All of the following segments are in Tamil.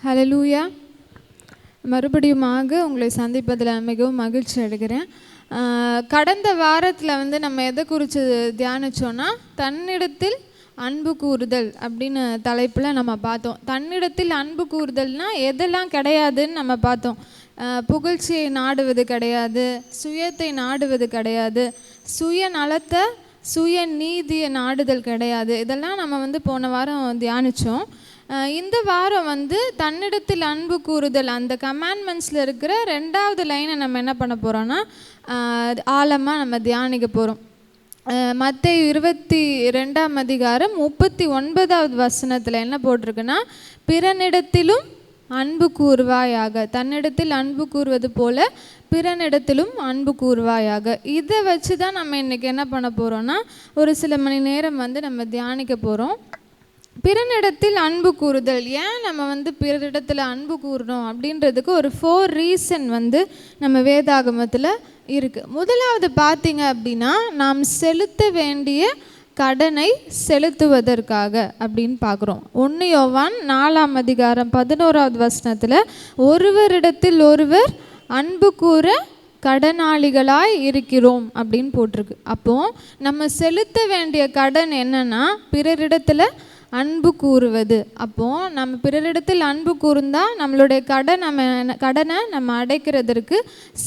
ஹல்லேலூயா. மறுபடியுமாக உங்களை சந்திப்பதில் மிகவும் மகிழ்ச்சி அடைகிறேன். கடந்த வாரத்தில் நம்ம எதை குறித்து தியானித்தோன்னா, தன்னிடத்தில் அன்பு கூறுதல் அப்படின்னு தலைப்பில் நம்ம பார்த்தோம். தன்னிடத்தில் அன்பு கூறுதல்னால் எதெல்லாம் கிடையாதுன்னு நம்ம பார்த்தோம். புகழ்ச்சியை நாடுவது கிடையாது, சுயத்தை நாடுவது கிடையாது, சுயநலத்தை சுய நீதியை நாடுதல் கிடையாது. இதெல்லாம் நம்ம போன வாரம் தியானித்தோம். இந்த வாரம் தன்னிடத்தில் அன்பு கூறுதல் அந்த கமாண்ட்மெண்ட்ஸில் இருக்கிற 2வது லைனை நம்ம என்ன பண்ண போகிறோன்னா ஆழமாக நம்ம தியானிக்க போகிறோம். மத்தேயு 22ஆம் அதிகாரம் 39வது வசனத்தில் என்ன போட்டிருக்குன்னா, பிறனிடத்திலும் அன்பு கூறுவாயாக, தன்னிடத்தில் அன்பு கூறுவது போல பிறனிடத்திலும் அன்பு கூறுவாயாக. இதை வச்சு தான் நம்ம இன்றைக்கி என்ன பண்ண போகிறோன்னா, ஒரு சில மணி நேரம் நம்ம தியானிக்க போகிறோம். பிறனிடத்தில் அன்பு கூறுதல், ஏன் நம்ம பிறரிடத்தில் அன்பு கூறணும் அப்படின்றதுக்கு ஒரு 4 ரீசன் நம்ம வேதாகமத்தில் இருக்குது. முதலாவது பார்த்தீங்க அப்படின்னா, நாம் செலுத்த வேண்டிய கடனை செலுத்துவதற்காக அப்படின்னு பார்க்குறோம். 1 யோவான் 4ஆம் அதிகாரம் 11வது வசனத்தில், ஒருவரிடத்தில் ஒருவர் அன்பு கூற கடனாளிகளாய் இருக்கிறோம் அப்படின்னு போட்டிருக்கு. அப்போது நம்ம செலுத்த வேண்டிய கடன் என்னன்னா, பிறரிடத்தில் அன்பு கூறுவது. அப்போது நம்ம பிறரிடத்தில் அன்பு கூர்ந்தால் நம்மளுடைய கடனை நம்ம அடைக்கிறதற்கு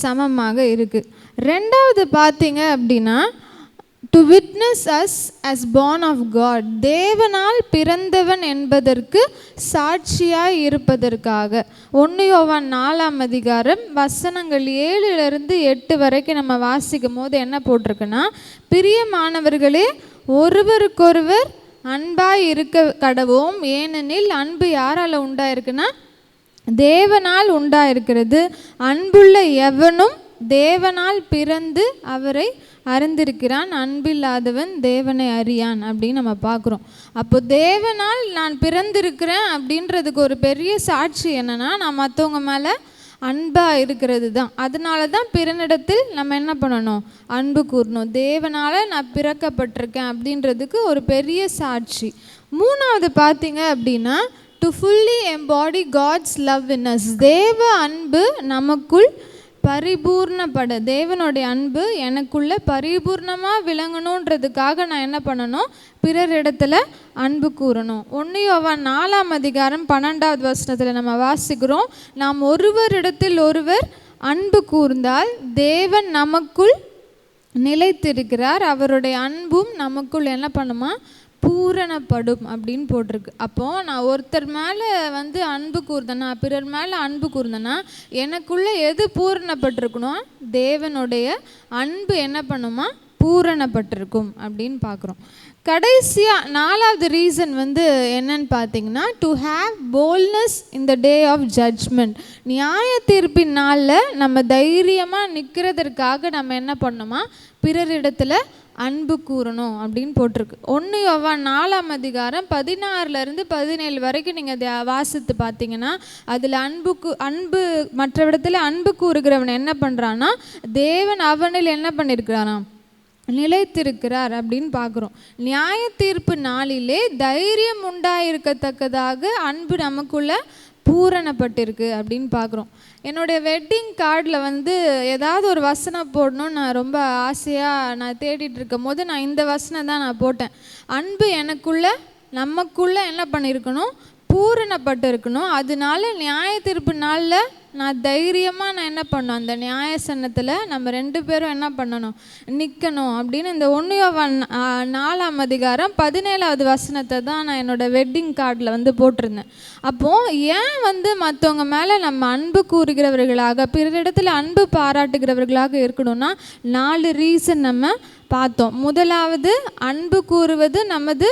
சமமாக இருக்குது. 2வது பார்த்தீங்க அப்படின்னா, to witness as as born of God, தேவனால் பிறந்தவன் என்பதற்கு சாட்சியாய் இருப்பதற்காக. 1 யோவான் 4ஆம் அதிகாரம் வசனங்கள் 7-8 வரைக்கும் நம்ம வாசிக்கும் போது என்ன போட்டிருக்குன்னா, பிரியமானவர்களே, ஒருவருக்கொருவர் அன்பாய் இருக்க கடவோம், ஏனெனில் அன்பு யாரால் உண்டாயிருக்குன்னா தேவனால் உண்டாயிருக்கிறது. அன்புள்ள எவனும் தேவனால் பிறந்து அவரை அறிந்திருக்கிறான், அன்பில்லாதவன் தேவனை அறியான் அப்படின்னு நம்ம பார்க்குறோம். அப்போ தேவனால் நான் பிறந்திருக்கிறேன் அப்படின்றதுக்கு ஒரு பெரிய சாட்சி என்னன்னா, நான் மற்றவங்க மேலே அன்பாக இருக்கிறது தான். அதனால தான் பிறனிடத்தில் நம்ம என்ன பண்ணணும், அன்பு கூறணும். தேவனால் நான் பிறக்கப்பட்டிருக்கேன் அப்படின்றதுக்கு ஒரு பெரிய சாட்சி. 3வது பார்த்தீங்க அப்படின்னா, to fully embody God's love in us, தேவ அன்பு நமக்குள் பரிபூர்ணப்பட, தேவனுடைய அன்பு எனக்குள்ளே பரிபூர்ணமாக விளங்கணுன்றதுக்காக நான் என்ன பண்ணணும், பிறரிடத்தில் அன்பு கூறணும். 1 யோவான் 4ஆம் அதிகாரம் 12வது வசனத்தில் நம்ம வாசிக்கிறோம், நாம் ஒருவரிடத்தில் ஒருவர் அன்பு கூர்ந்தால் தேவன் நமக்குள் நிலைத்திருக்கிறார், அவருடைய அன்பும் நமக்குள் என்ன பண்ணுமா, பூரணப்படும் அப்படின்னு போட்டிருக்கு. அப்போது நான் ஒருத்தர் மேலே அன்பு கூர்ந்தேன்னா, பிறர் மேலே அன்பு கூர்ந்தேன்னா எனக்குள்ளே எது பூரணப்பட்டிருக்கணும், தேவனுடைய அன்பு என்ன பண்ணுமா, பூரணப்பட்டிருக்கும் அப்படின்னு பார்க்குறோம். கடைசியாக 4வது ரீசன் என்னன்னு பார்த்தீங்கன்னா, to have boldness in the day of judgement, நியாய தீர்ப்பின் நாளில் நம்ம தைரியமாக நிற்கிறதற்காக நம்ம என்ன பண்ணோமா, பிறரிடத்தில் அன்பு கூறணும் அப்படின்னு போட்டிருக்கு. 1 யோவான் 4ஆம் அதிகாரம் 16-17 வரைக்கும் நீங்கள் வாசித்து பார்த்தீங்கன்னா, அதில் அன்பு மற்றவிடத்தில் அன்பு கூறுகிறவன் என்ன பண்ணுறான்னா, தேவன் அவனில் என்ன பண்ணியிருக்கிறாராம், நிலைத்திருக்கிறார் அப்படின்னு பார்க்குறோம். நியாய தீர்ப்பு நாளிலே தைரியம் உண்டாயிருக்கத்தக்கதாக அன்பு நமக்குள்ள பூரணப்பட்டிருக்கு அப்படின்னு பார்க்குறோம். என்னுடைய வெட்டிங் கார்டில் ஏதாவது ஒரு வசனம் போடணும்னு நான் ரொம்ப ஆசையாக நான் தேடிட்டு இருக்கும் போது நான் இந்த வசனம் தான் நான் போட்டேன். அன்பு எனக்குள்ளே நமக்குள்ளே என்ன பண்ணியிருக்கணும், பூரணப்பட்டு இருக்கணும். அதனால நியாய தீர்ப்பு நாளில் நான் தைரியமாக நான் என்ன பண்ணணும், அந்த நியாயசனத்தில் நம்ம 2 பேரும் என்ன பண்ணணும், நிற்கணும் அப்படின்னு இந்த 1 யோவான் 4ஆம் அதிகாரம் 17வது வசனத்தை தான் நான் என்னோடய வெட்டிங் கார்டில் போட்டிருந்தேன். அப்போது ஏன் மற்றவங்க மேலே நம்ம அன்பு கூறுகிறவர்களாக, பிறரிடத்தில் அன்பு பாராட்டுகிறவர்களாக இருக்கணும்னா 4 ரீசன் நம்ம பார்த்தோம். முதலாவது, அன்பு கூறுவது நமது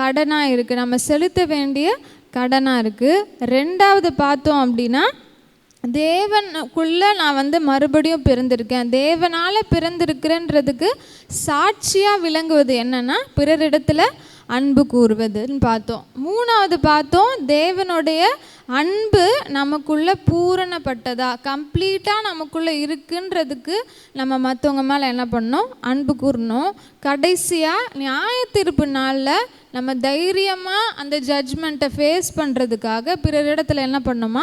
கடனாக இருக்குது, நம்ம செலுத்த வேண்டிய கடனாக இருக்குது. 2வது பார்த்தோம் அப்படின்னா, தேவனுக்குள்ளே நான் மறுபடியும் பிறந்திருக்கேன், தேவனால் பிறந்திருக்கிறேன்றதுக்கு சாட்சியாக விளங்குவது என்னென்னா பிறரிடத்தில் அன்பு கூறுவதுன்னு பார்த்தோம். 3வது பார்த்தோம், தேவனுடைய அன்பு நமக்குள்ளே பூரணப்பட்டதா, கம்ப்ளீட்டாக நமக்குள்ளே இருக்குன்றதுக்கு நம்ம மற்றவங்க மேலே என்ன பண்ணணும், அன்பு கூறணும். கடைசியாக நியாயத்தீர்ப்பு நாளில் நம்ம தைரியமாக அந்த ஜட்ஜ்மெண்ட்டை ஃபேஸ் பண்ணுறதுக்காக பிறரிடத்தில் என்ன பண்ணணுமா,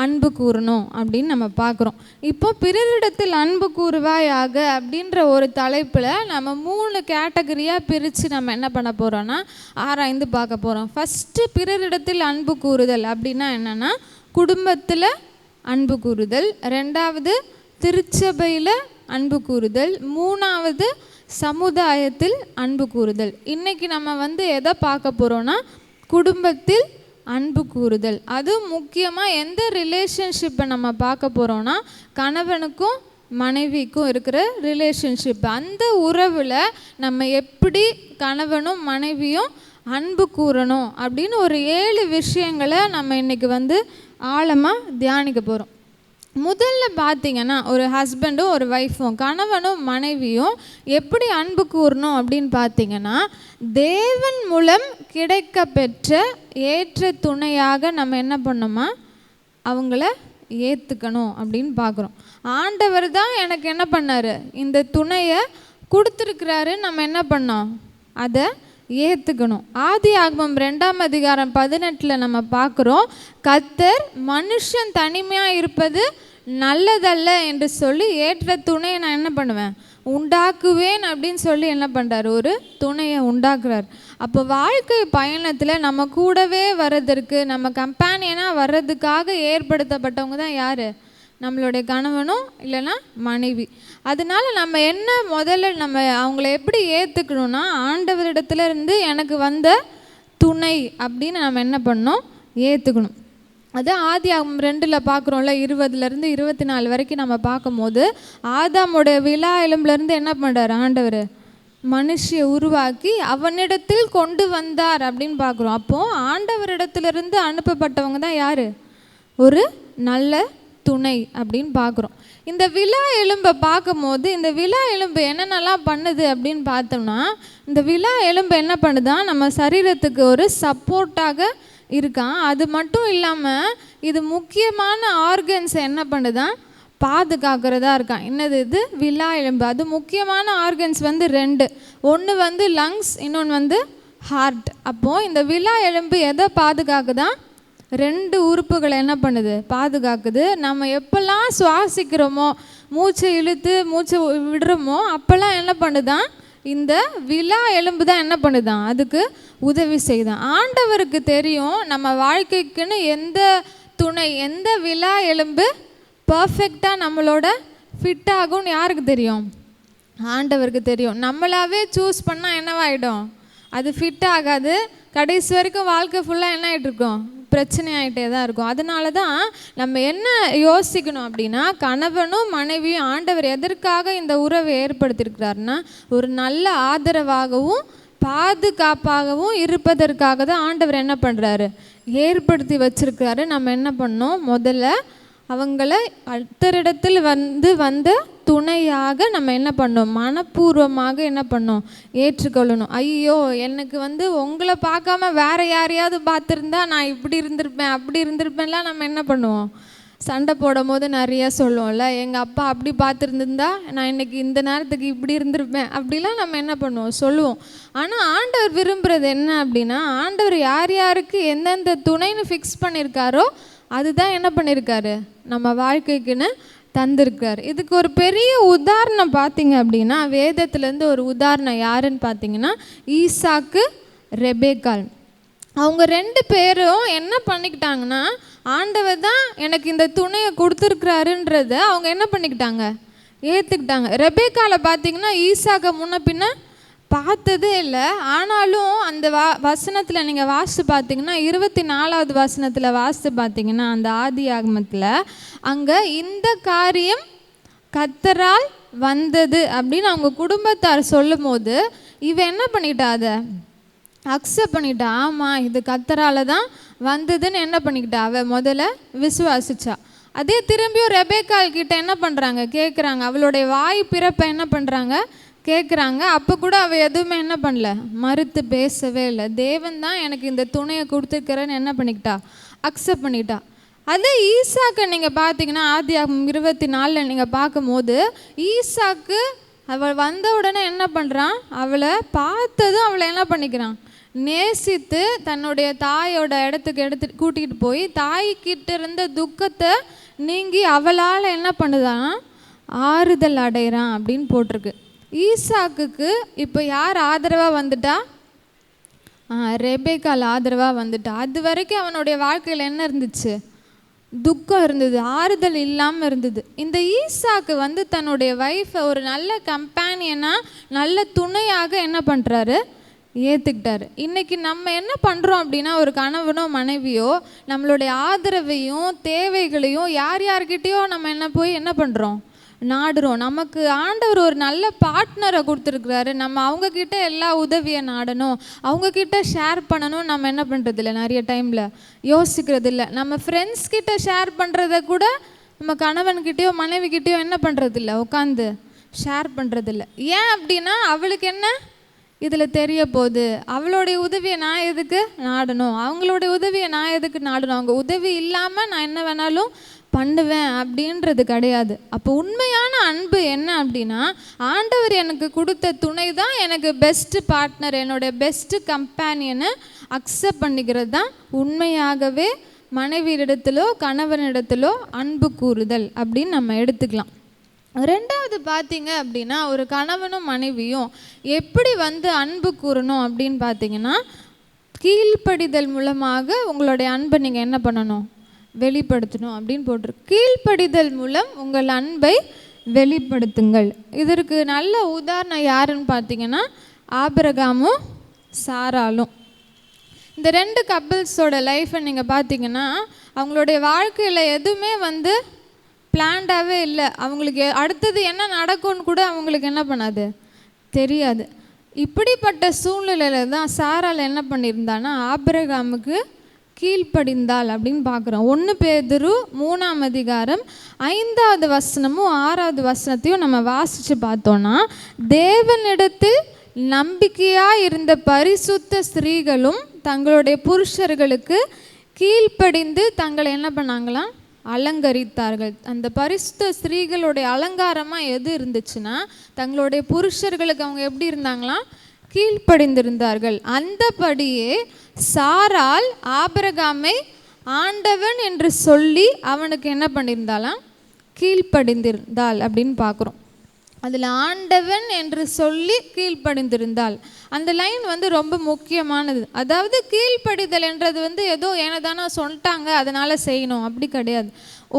அன்பு கூறணும் அப்படின்னு நம்ம பார்க்குறோம். இப்போ பிறரிடத்தில் அன்பு கூறுவாயாக அப்படின்ற ஒரு தலைப்பில் நம்ம 3 கேட்டகரியாக பிரித்து நம்ம என்ன பண்ண போகிறோன்னா ஆராய்ந்து பார்க்க போகிறோம். ஃபஸ்ட்டு பிறரிடத்தில் அன்பு கூறுதல் அப்படின்னா என்னென்னா குடும்பத்தில் அன்பு கூறுதல், 2வது திருச்சபையில் அன்பு கூறுதல், 3வது சமுதாயத்தில் அன்பு கூறுதல். இன்றைக்கி நம்ம எதை பார்க்க போகிறோன்னா குடும்பத்தில் அன்பு கூறுதல். அதுவும் முக்கியமாக எந்த ரிலேஷன்ஷிப்பை நம்ம பார்க்க போகிறோன்னா கணவனுக்கும் மனைவிக்கும் இருக்கிற ரிலேஷன்ஷிப். அந்த உறவில் நம்ம எப்படி கணவனும் மனைவியும் அன்பு கூறணும் அப்படின்னு ஒரு 7 விஷயங்களை நம்ம இன்றைக்கி ஆழமாக தியானிக்க போகிறோம். முதல்ல பார்த்திங்கன்னா ஒரு ஹஸ்பண்டும் ஒரு ஒய்ஃபும் கணவனும் மனைவியும் எப்படி அன்பு கூறணும் அப்படின்னு பார்த்திங்கன்னா தேவன் மூலம் கிடைக்க பெற்ற ஏற்ற துணையாக நம்ம என்ன பண்ணோமா அவங்கள ஏற்றுக்கணும் அப்படின்னு பார்க்குறோம். ஆண்டவர் தான் எனக்கு என்ன பண்ணார், இந்த துணையை கொடுத்துருக்கிறாரு. நம்ம என்ன பண்ணோம், அதை ஏற்றுக்கணும். ஆதியாகமம் 2ஆம் அதிகாரம் 18 நம்ம பார்க்குறோம், கர்த்தர் மனுஷன் தனிமையாக இருப்பது நல்லதல்ல என்று சொல்லி ஏற்ற துணையை நான் என்ன பண்ணுவேன், உண்டாக்குவேன் அப்படின்னு சொல்லி என்ன பண்ணுறார், ஒரு துணையை உண்டாக்குறார். அப்போ வாழ்க்கை பயணத்தில் நம்ம கூடவே வர்றதற்கு, நம்ம கம்பேனியனாக வர்றதுக்காக ஏற்படுத்தப்பட்டவங்க தான் யார், நம்மளுடைய கணவனும் இல்லைன்னா மனைவி. அதனால நம்ம என்ன முதல்ல நம்ம அவங்கள எப்படி ஏற்றுக்கணும்னா ஆண்டவரிடத்துல இருந்து எனக்கு வந்த துணை அப்படின்னு நம்ம என்ன பண்ணோம், ஏற்றுக்கணும். அது ஆதியாகமம் 2 பார்க்குறோம்ல, 20லேருந்து 24 வரைக்கும் நம்ம பார்க்கும்போது ஆதாமுடைய விலா எலும்புலேருந்து என்ன பண்ணுறாரு ஆண்டவர், மனுஷியை உருவாக்கி அவனிடத்தில் கொண்டு வந்தார் அப்படின்னு பார்க்குறோம். அப்போது ஆண்டவரிடத்துலேருந்து அனுப்பப்பட்டவங்க தான் யார், ஒரு நல்ல துணை அப்படின்னு பார்க்குறோம். இந்த விலா எலும்பை பார்க்கும்போது இந்த விலா எலும்பு என்னென்னலாம் பண்ணுது அப்படின்னு பார்த்தோம்னா, இந்த விலா எலும்பு என்ன பண்ணுதான், நம்ம சரீரத்துக்கு ஒரு சப்போர்ட்டாக இருக்கான். அது மட்டும் இல்லாமல் இது முக்கியமான ஆர்கன்ஸை என்ன பண்ணுதான், பாதுகாக்கிறதா இருக்கான். என்னது இது, விலா எலும்பு. அது முக்கியமான ஆர்கன்ஸ் 2, ஒன்று லங்ஸ், இன்னொன்று ஹார்ட். அப்போது இந்த விலா எலும்பு எதை பாதுகாக்குதான், 2 உறுப்புகளை என்ன பண்ணுது, பாதுகாக்குது. நம்ம எப்போல்லாம் சுவாசிக்கிறோமோ, மூச்சை இழுத்து மூச்சை விடுறோமோ அப்போல்லாம் என்ன பண்ணுதான், இந்த விலா எலும்பு தான் என்ன பண்ணுதான், அதுக்கு உதவி செய்தான். ஆண்டவருக்கு தெரியும் நம்ம வாழ்க்கைக்குன்னு எந்த துணை, எந்த விலா எலும்பு பர்ஃபெக்டாக நம்மளோட ஃபிட் ஆகும்னு யாருக்கு தெரியும், ஆண்டவருக்கு தெரியும். நம்மளாவே சூஸ் பண்ணால் என்னவாயிடும், அது ஃபிட் ஆகாது. கடைசி வரைக்கும் வாழ்க்கை ஃபுல்லாக என்ன ஆகிட்டு இருக்கோம், பிரச்சனை ஆகிட்டே தான் இருக்கும். அதனால தான் நம்ம என்ன யோசிக்கணும் அப்படின்னா, கணவனும் மனைவியும் ஆண்டவர் எதற்காக இந்த உறவை ஏற்படுத்தியிருக்கிறாருன்னா ஒரு நல்ல ஆதரவாகவும் பாதுகாப்பாகவும் இருப்பதற்காக தான் ஆண்டவர் என்ன பண்ணுறாரு, ஏற்படுத்தி வச்சிருக்கிறாரு. நம்ம என்ன பண்ணோம், முதல்ல அவங்கள அடுத்தரிடத்தில் வந்த துணையாக நம்ம என்ன பண்ணோம், மனப்பூர்வமாக என்ன பண்ணோம், ஏற்றுக்கொள்ளணும். ஐயோ எனக்கு உங்களை பார்க்காம வேற யாரையாவது பார்த்துருந்தா நான் இப்படி இருந்திருப்பேன் அப்படி இருந்திருப்பேன்லாம் நம்ம என்ன பண்ணுவோம், சண்டை போடும் போது நிறையா சொல்லுவோம்ல, எங்கள் அப்பா அப்படி பார்த்துருந்துருந்தா நான் இன்றைக்கி இந்த நேரத்துக்கு இப்படி இருந்திருப்பேன் அப்படிலாம் நம்ம என்ன பண்ணுவோம், சொல்லுவோம். ஆனால் ஆண்டவர் விரும்புகிறது என்ன அப்படின்னா, ஆண்டவர் யார் யாருக்கு எந்தெந்த துணைன்னு ஃபிக்ஸ் பண்ணியிருக்காரோ அதுதான் என்ன பண்ணியிருக்காரு, நம்ம வாழ்க்கைக்குன்னு தந்திருக்கார். இதுக்கு ஒரு பெரிய உதாரணம் பார்த்தீங்க அப்படின்னா, வேதத்துலேருந்து ஒரு உதாரணம் யாருன்னு பார்த்தீங்கன்னா ஈசாக்கு ரெபேக்காள். அவங்க 2 பேரும் என்ன பண்ணிக்கிட்டாங்கன்னா, ஆண்டவர் தான் எனக்கு இந்த துணையை கொடுத்துருக்குறாருன்றத அவங்க என்ன பண்ணிக்கிட்டாங்க, ஏற்றுக்கிட்டாங்க. ரெபேக்காலை பார்த்தீங்கன்னா ஈசாக்கை முன்ன பின்ன பார்த்ததே இல்லை. ஆனாலும் அந்த வசனத்தில் நீங்கள் வாசித்து பார்த்தீங்கன்னா 24வது வசனத்தில் வாசித்து பார்த்தீங்கன்னா அந்த ஆதியாகமத்தில் அங்கே இந்த காரியம் கர்த்தரால் வந்தது அப்படின்னு அவங்க குடும்பத்தார் சொல்லும் போது இவ என்ன பண்ணிட்டா, அதை அக்செப்ட் பண்ணிட்டா. ஆமாம் இது கர்த்தரால் தான் வந்ததுன்னு என்ன பண்ணிக்கிட்டா, அவள் முதல்ல விசுவாசிச்சா. அதே திரும்பியும் ரெபேக்காள் கிட்ட என்ன பண்ணுறாங்க, கேட்குறாங்க. அவளுடைய வாய் பிறப்பை என்ன பண்ணுறாங்க, கேட்குறாங்க. அப்போ கூட அவள் எதுவுமே என்ன பண்ணல, மறுத்து பேசவே இல்லை. தேவன் தான் எனக்கு இந்த துணையை கொடுத்துருக்கிறேன்னு என்ன பண்ணிக்கிட்டா, அக்செப்ட் பண்ணிட்டா. அதே ஈசாக்கு நீங்கள் பார்த்தீங்கன்னா ஆதியாகமம் 24 நீங்கள் பார்க்கும்போது ஈசாக்கு அவள் வந்த உடனே என்ன பண்ணுறான், அவளை பார்த்ததும் அவளை என்ன பண்ணிக்கிறான், நேசித்து தன்னுடைய தாயோட இடத்துக்கு கூட்டிகிட்டு போய் தாய்கிட்ட இருந்த துக்கத்தை நீங்கி அவளால் என்ன பண்ணுதான்னா ஆறுதல் அடைகிறான் அப்படின்னு போட்டிருக்கு. ஈசாக்குக்கு இப்போ யார் ஆதரவாக வந்துட்டா, ரெபேக்கால் ஆதரவாக வந்துட்டா. அது வரைக்கும் அவனுடைய வாழ்க்கையில் என்ன இருந்துச்சு, துக்கம் இருந்தது, ஆறுதல் இல்லாமல் இருந்தது. இந்த ஈசாக்கு வந்து தன்னுடைய ஒய்ஃபை ஒரு நல்ல கம்பேனியனாக நல்ல துணையாக என்ன பண்ணுறாரு, ஏற்றுக்கிட்டாரு. இன்றைக்கி நம்ம என்ன பண்ணுறோம் அப்படின்னா, ஒரு கணவனோ மனைவியோ நம்மளுடைய ஆதரவையும் தேவைகளையும் யார்கிட்டேயோ நம்ம என்ன பண்ணுறோம், நாடுறோம். நமக்கு ஆண்டவர் ஒரு நல்ல பார்ட்னரை கொடுத்துருக்குறாரு, நம்ம அவங்கக்கிட்ட எல்லா உதவியை நாடணும், அவங்கக்கிட்ட ஷேர் பண்ணணும். நம்ம என்ன பண்ணுறதில்ல, நிறைய டைமில் யோசிக்கிறதில்ல. நம்ம ஃப்ரெண்ட்ஸ்கிட்ட ஷேர் பண்ணுறத கூட நம்ம கணவன்கிட்டயோ மனைவிக்கிட்டேயோ என்ன பண்ணுறதில்ல, உட்காந்து ஷேர் பண்ணுறதில்ல. ஏன் அப்படின்னா அவளுக்கு என்ன இதில் தெரிய போகுது, அவளுடைய உதவியை நான் எதுக்கு நாடணும், அவங்களுடைய உதவியை நான் எதுக்கு நாடணும், அவங்க உதவி இல்லாமல் நான் என்ன வேணாலும் பண்ணுவேன் அப்படின்றது கிடையாது. அப்போ உண்மையான அன்பு என்ன அப்படின்னா, ஆண்டவர் எனக்கு கொடுத்த துணை தான் எனக்கு பெஸ்ட்டு பார்ட்னர், என்னுடைய பெஸ்ட்டு கம்பேனியனை அக்செப்ட் பண்ணிக்கிறது தான் உண்மையாகவே மனைவியிடத்திலோ கணவனிடத்திலோ அன்பு கூறுதல் அப்படின்னு நம்ம எடுத்துக்கலாம். ரெண்டாவது பார்த்தீங்க அப்படின்னா, ஒரு கணவனும் மனைவியும் எப்படி வந்து அன்பு கூறணும் அப்படின்னு பார்த்தீங்கன்னா, கீழ்ப்படிதல் மூலமாக உங்களுடைய அன்பை நீங்கள் என்ன பண்ணணும், வெளிப்படுத்தணும் அப்படின்னு போட்டிருக்கு. கீழ்ப்படிதல் மூலம் உங்கள் அன்பை வெளிப்படுத்துங்கள். இதற்கு நல்ல உதாரணம் யாருன்னு பார்த்தீங்கன்னா, ஆபிரகாமும் சாராலும். இந்த ரெண்டு கப்பிள்ஸோட லைஃப்பை நீங்கள் பார்த்தீங்கன்னா, அவங்களுடைய வாழ்க்கையில் எதுவுமே வந்து பிளான்டாகவே இல்லை. அவங்களுக்கு அடுத்தது என்ன நடக்கும்னு கூட அவங்களுக்கு என்ன பண்ணாது, தெரியாது. இப்படிப்பட்ட சூழ்நிலையில் தான் சாரால் என்ன பண்ணியிருந்தான்னா ஆபிரகாமுக்கு கீழ்ப்படிந்தாள் அப்படின்னு பார்க்குறோம். 1 பேதுரு 3ஆம் அதிகாரம் 5வது வசனமும் 6வது வசனத்தையும் நம்ம வாசித்து பார்த்தோன்னா, தேவனிடத்தில் நம்பிக்கையாக இருந்த பரிசுத்த ஸ்திரீகளும் தங்களுடைய புருஷர்களுக்கு கீழ்ப்படிந்து தங்களை என்ன பண்ணாங்களாம், அலங்கரித்தார்கள். அந்த பரிசுத்த ஸ்திரீகளுடைய அலங்காரமாக எது இருந்துச்சுன்னா, தங்களுடைய புருஷர்களுக்கு அவங்க எப்படி இருந்தாங்களாம், கீழ்ப்படிந்திருந்தார்கள். அந்தபடியே சாரால் ஆபிரகாமை ஆண்டவன் என்று சொல்லி அவனுக்கு என்ன பண்ணியிருந்தாலாம், கீழ்ப்படிந்திருந்தாள் அப்படின்னு பார்க்குறோம். அதில் ஆண்டவன் என்று சொல்லி கீழ்ப்படிந்திருந்தாள். அந்த லைன் வந்து ரொம்ப முக்கியமானது. அதாவது கீழ்ப்படிதல் என்றது வந்து ஏதோ ஏனதானா சொல்லிட்டாங்க அதனால் செய்யணும் அப்படி கிடையாது.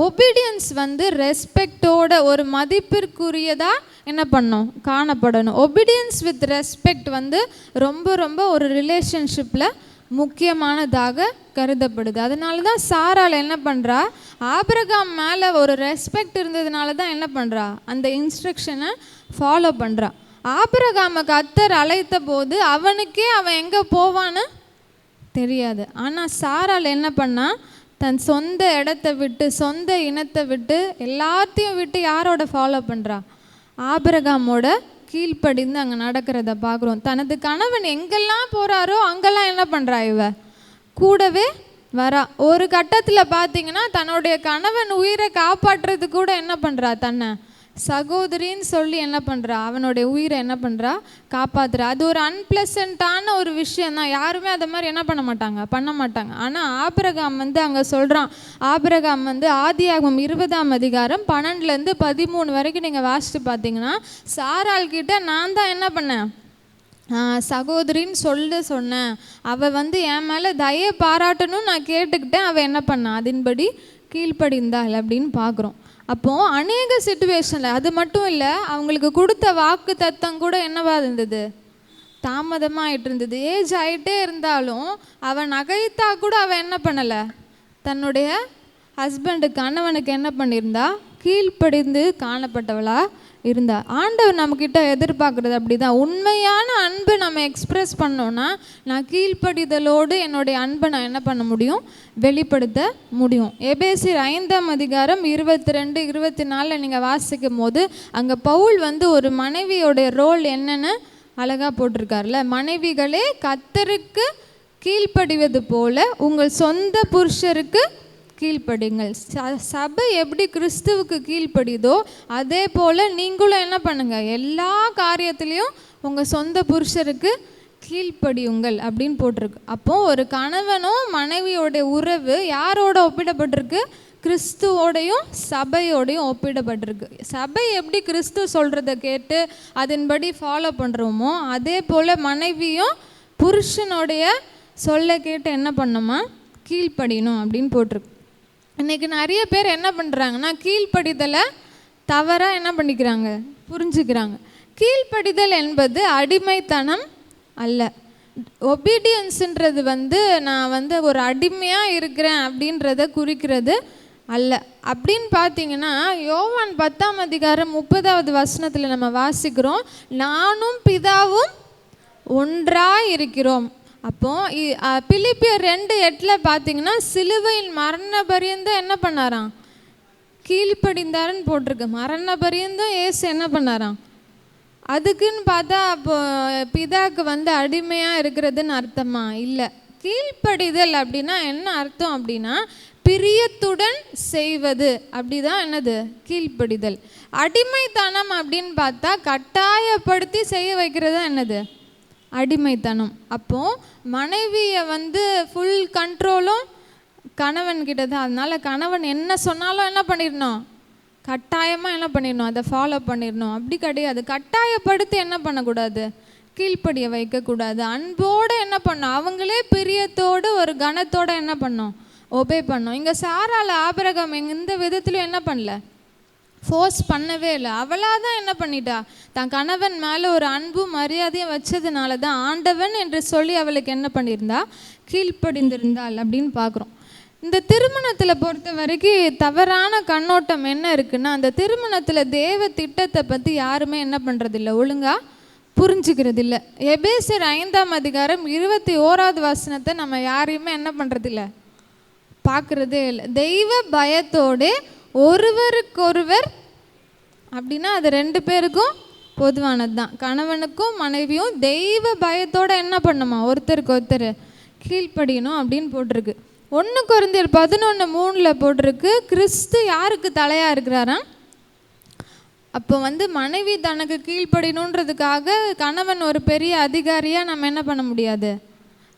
ஒபீடியன்ஸ் வந்து ரெஸ்பெக்டோட ஒரு மதிப்பிற்குரியதாக என்ன பண்ணணும், காணப்படணும். ஒபீடியன்ஸ் வித் ரெஸ்பெக்ட் வந்து ரொம்ப ரொம்ப ஒரு ரிலேஷன்ஷிப்பில் முக்கியமானதாக கருதப்படுது. அதனால தான் சாரால் என்ன பண்ணுறா, ஆபிரகாம் மேலே ஒரு ரெஸ்பெக்ட் இருந்ததுனால தான் என்ன பண்ணுறா, அந்த இன்ஸ்ட்ரக்ஷனை ஃபாலோ பண்ணுறா. ஆபிரகாமை கர்த்தர் அழைத்த போது அவனுக்கே அவன் எங்கே போவான்னு தெரியாது. ஆனால் சாரால் என்ன பண்ணா, தன் சொந்த இடத்த விட்டு சொந்த இனத்தை விட்டு எல்லாத்தையும் விட்டு யாரோட ஃபாலோ பண்ணுறா, ஆபிரகாமோட கீழ்ப்படிந்து அங்கே நடக்கிறத பார்க்குறோம். தனது கணவன் எங்கெல்லாம் போகிறாரோ அங்கெல்லாம் என்ன பண்ணுறா, இவ கூடவே வரா. ஒரு கட்டத்தில் பார்த்தீங்கன்னா தன்னுடைய கணவன் உயிரை காப்பாற்றுறது கூட என்ன பண்ணுறா, தன்னை சகோதரின்னு சொல்லி என்ன பண்ணுறா, அவனுடைய உயிரை என்ன பண்ணுறா, காப்பாற்றுறா. அது ஒரு அன்பிளசண்ட்டான ஒரு விஷயந்தான். யாருமே அதை மாதிரி என்ன பண்ண மாட்டாங்க. ஆனால் ஆபிரகாம் வந்து அங்கே சொல்கிறான். ஆபிரகாம் வந்து ஆதியாகமம் 20ஆம் அதிகாரம் 12லேருந்து 13 வரைக்கும் நீங்கள் வாசித்து பார்த்தீங்கன்னா, சாரால் கிட்ட நான் தான் என்ன பண்ணேன், சகோதரின்னு சொன்னேன். அவள் வந்து என் மேலே தயை பாராட்டணும்னு நான் கேட்டுக்கிட்டேன். அவள் என்ன பண்ணான், அதன்படி கீழ்ப்படிந்தாள் அப்படின்னு பார்க்குறோம். அப்போது அநேக சிச்சுவேஷனில் அது மட்டும் இல்லை, அவங்களுக்கு கொடுத்த வாக்கு தத்தம் கூட என்னவா இருந்தது, தாமதமாகிட்டு இருந்தது. ஏஜ் ஆகிட்டே இருந்தாலும் அவன் நகைத்தா கூட அவன் என்ன பண்ணலை, தன்னுடைய ஹஸ்பண்டுக்கு கணவனுக்கு என்ன பண்ணியிருந்தா, கீழ்ப்படிந்து காணப்பட்டவளா இருந்தா. ஆண்டவர் நம்மக்கிட்ட எதிர்பார்க்குறது அப்படி தான். உண்மையான அன்பு நம்ம எக்ஸ்ப்ரெஸ் பண்ணோன்னா, நான் கீழ்ப்படிதலோடு என்னுடைய அன்பை நான் என்ன பண்ண முடியும், வெளிப்படுத்த முடியும். எபேசியர் 5ஆம் அதிகாரம் 22, 24 நீங்கள் வாசிக்கும் போது அங்கே பவுல் வந்து ஒரு மனைவியோடைய ரோல் என்னென்னு அழகாக போட்டிருக்காருல. மனைவிகளே கர்த்தருக்கு கீழ்ப்படிவது போல உங்கள் சொந்த புருஷருக்கு கீழ்ப்படிங்கள். சபை எப்படி கிறிஸ்துவுக்கு கீழ்ப்படிதோ அதே போல் நீங்களும் என்ன பண்ணுங்கள், எல்லா காரியத்திலையும் உங்கள் சொந்த புருஷருக்கு கீழ்ப்படியுங்கள் அப்படின்னு போட்டிருக்கு. அப்போது ஒரு கணவனும் மனைவியோடைய உறவு யாரோட ஒப்பிடப்பட்டிருக்கு? கிறிஸ்துவோடையும் சபையோடையும் ஒப்பிடப்பட்டிருக்கு. சபை எப்படி கிறிஸ்து சொல்கிறத கேட்டு அதன்படி ஃபாலோ பண்ணுறோமோ அதே போல் மனைவியும் புருஷனுடைய சொல்ல கேட்டு என்ன பண்ணோமா, கீழ்ப்படியணும் அப்படின்னு போட்டிருக்கு. இன்றைக்கி நிறைய பேர் என்ன பண்ணுறாங்கன்னா கீழ்ப்படிதலை தவறாக என்ன பண்ணிக்கிறாங்க, புரிஞ்சுக்கிறாங்க. கீழ்ப்படிதல் என்பது அடிமைத்தனம் அல்ல. ஒபீடியன்ஸுன்றது நான் ஒரு அடிமையாக இருக்கிறேன் அப்படின்றத குறிக்கிறது அல்ல. அப்படின்னு பார்த்தீங்கன்னா யோவான் 10ஆம் அதிகாரம் 30வது வசனத்தில் நம்ம வாசிக்கிறோம், நானும் பிதாவும் ஒன்றாக இருக்கிறோம். அப்போது பிலிப்பியர் 2:8 பார்த்தீங்கன்னா சிலுவையின் மரண பரியந்தம் என்ன பண்ணாராம், கீழ்ப்படிந்தாருன்னு போட்டிருக்கு. மரண பரியந்தம் ஏசு என்ன பண்ணாராம். அதுக்குன்னு பார்த்தா அப்போ பிதாவுக்கு அடிமையாக இருக்கிறதுன்னு அர்த்தமா? இல்லை. கீழ்ப்படிதல் அப்படின்னா என்ன அர்த்தம் அப்படின்னா பிரியத்துடன் செய்வது, அப்படிதான் என்னது கீழ்ப்படிதல். அடிமைத்தனம் அப்படின்னு பார்த்தா கட்டாயப்படுத்தி செய்ய வைக்கிறது என்னது, அடிமைத்தனம். அப்போது மனைவியை ஃபுல் கண்ட்ரோலும் கணவன்கிட்ட தான். அதனால் கணவன் என்ன சொன்னாலும் என்ன பண்ணிடணும், கட்டாயமாக என்ன பண்ணிடணும், அதை ஃபாலோ பண்ணிடணும். அப்படி கிடையாது. கட்டாயப்படுத்தி என்ன பண்ணக்கூடாது, கீழ்ப்படிய வைக்கக்கூடாது. அன்போடு என்ன பண்ணோம், அவங்களே பிரியத்தோடு ஒரு கணத்தோடு என்ன பண்ணோம், ஒபே பண்ணோம். இங்கே சாரால ஆபிரகாம் எந்த விதத்துலையும் என்ன பண்ணல, ஃபோர்ஸ் பண்ணவே இல்லை. அவளாக தான் என்ன பண்ணிட்டா, தன் கணவன் மேலே ஒரு அன்பும் மரியாதையும் வச்சதுனால தான் ஆண்டவன் என்று சொல்லி அவளுக்கு என்ன பண்ணியிருந்தா, கீழ்ப்படிந்திருந்தாள் அப்படின்னு பார்க்குறோம். இந்த திருமணத்தில் பொறுத்த வரைக்கும் தவறான கண்ணோட்டம் என்ன இருக்குன்னா, அந்த திருமணத்தில் தேவ திட்டத்தை பற்றி யாருமே என்ன பண்ணுறதில்ல, ஒழுங்காக புரிஞ்சுக்கிறது இல்லை. எபேசியர் 5ஆம் அதிகாரம் 21வது வசனத்தை நம்ம யாரையுமே என்ன பண்ணுறதில்ல, பார்க்குறதே இல்லை. தெய்வ பயத்தோடு ஒருவருக்கொருவர் அப்படின்னா அது 2 பேருக்கும் பொதுவானது தான். கணவனுக்கும் மனைவியும் தெய்வ பயத்தோடு என்ன பண்ணுமா, ஒருத்தருக்கு ஒருத்தர் கீழ்ப்படியணும் அப்படின்னு போட்டிருக்கு. 1 கொரிந்தியர் 11:3 போட்டிருக்கு, கிறிஸ்து யாருக்கு தலையாக இருக்கிறாராம். அப்போ மனைவி தனக்கு கீழ்ப்படியணுன்றதுக்காக கணவன் ஒரு பெரிய அதிகாரியாக நம்ம என்ன பண்ண முடியாது.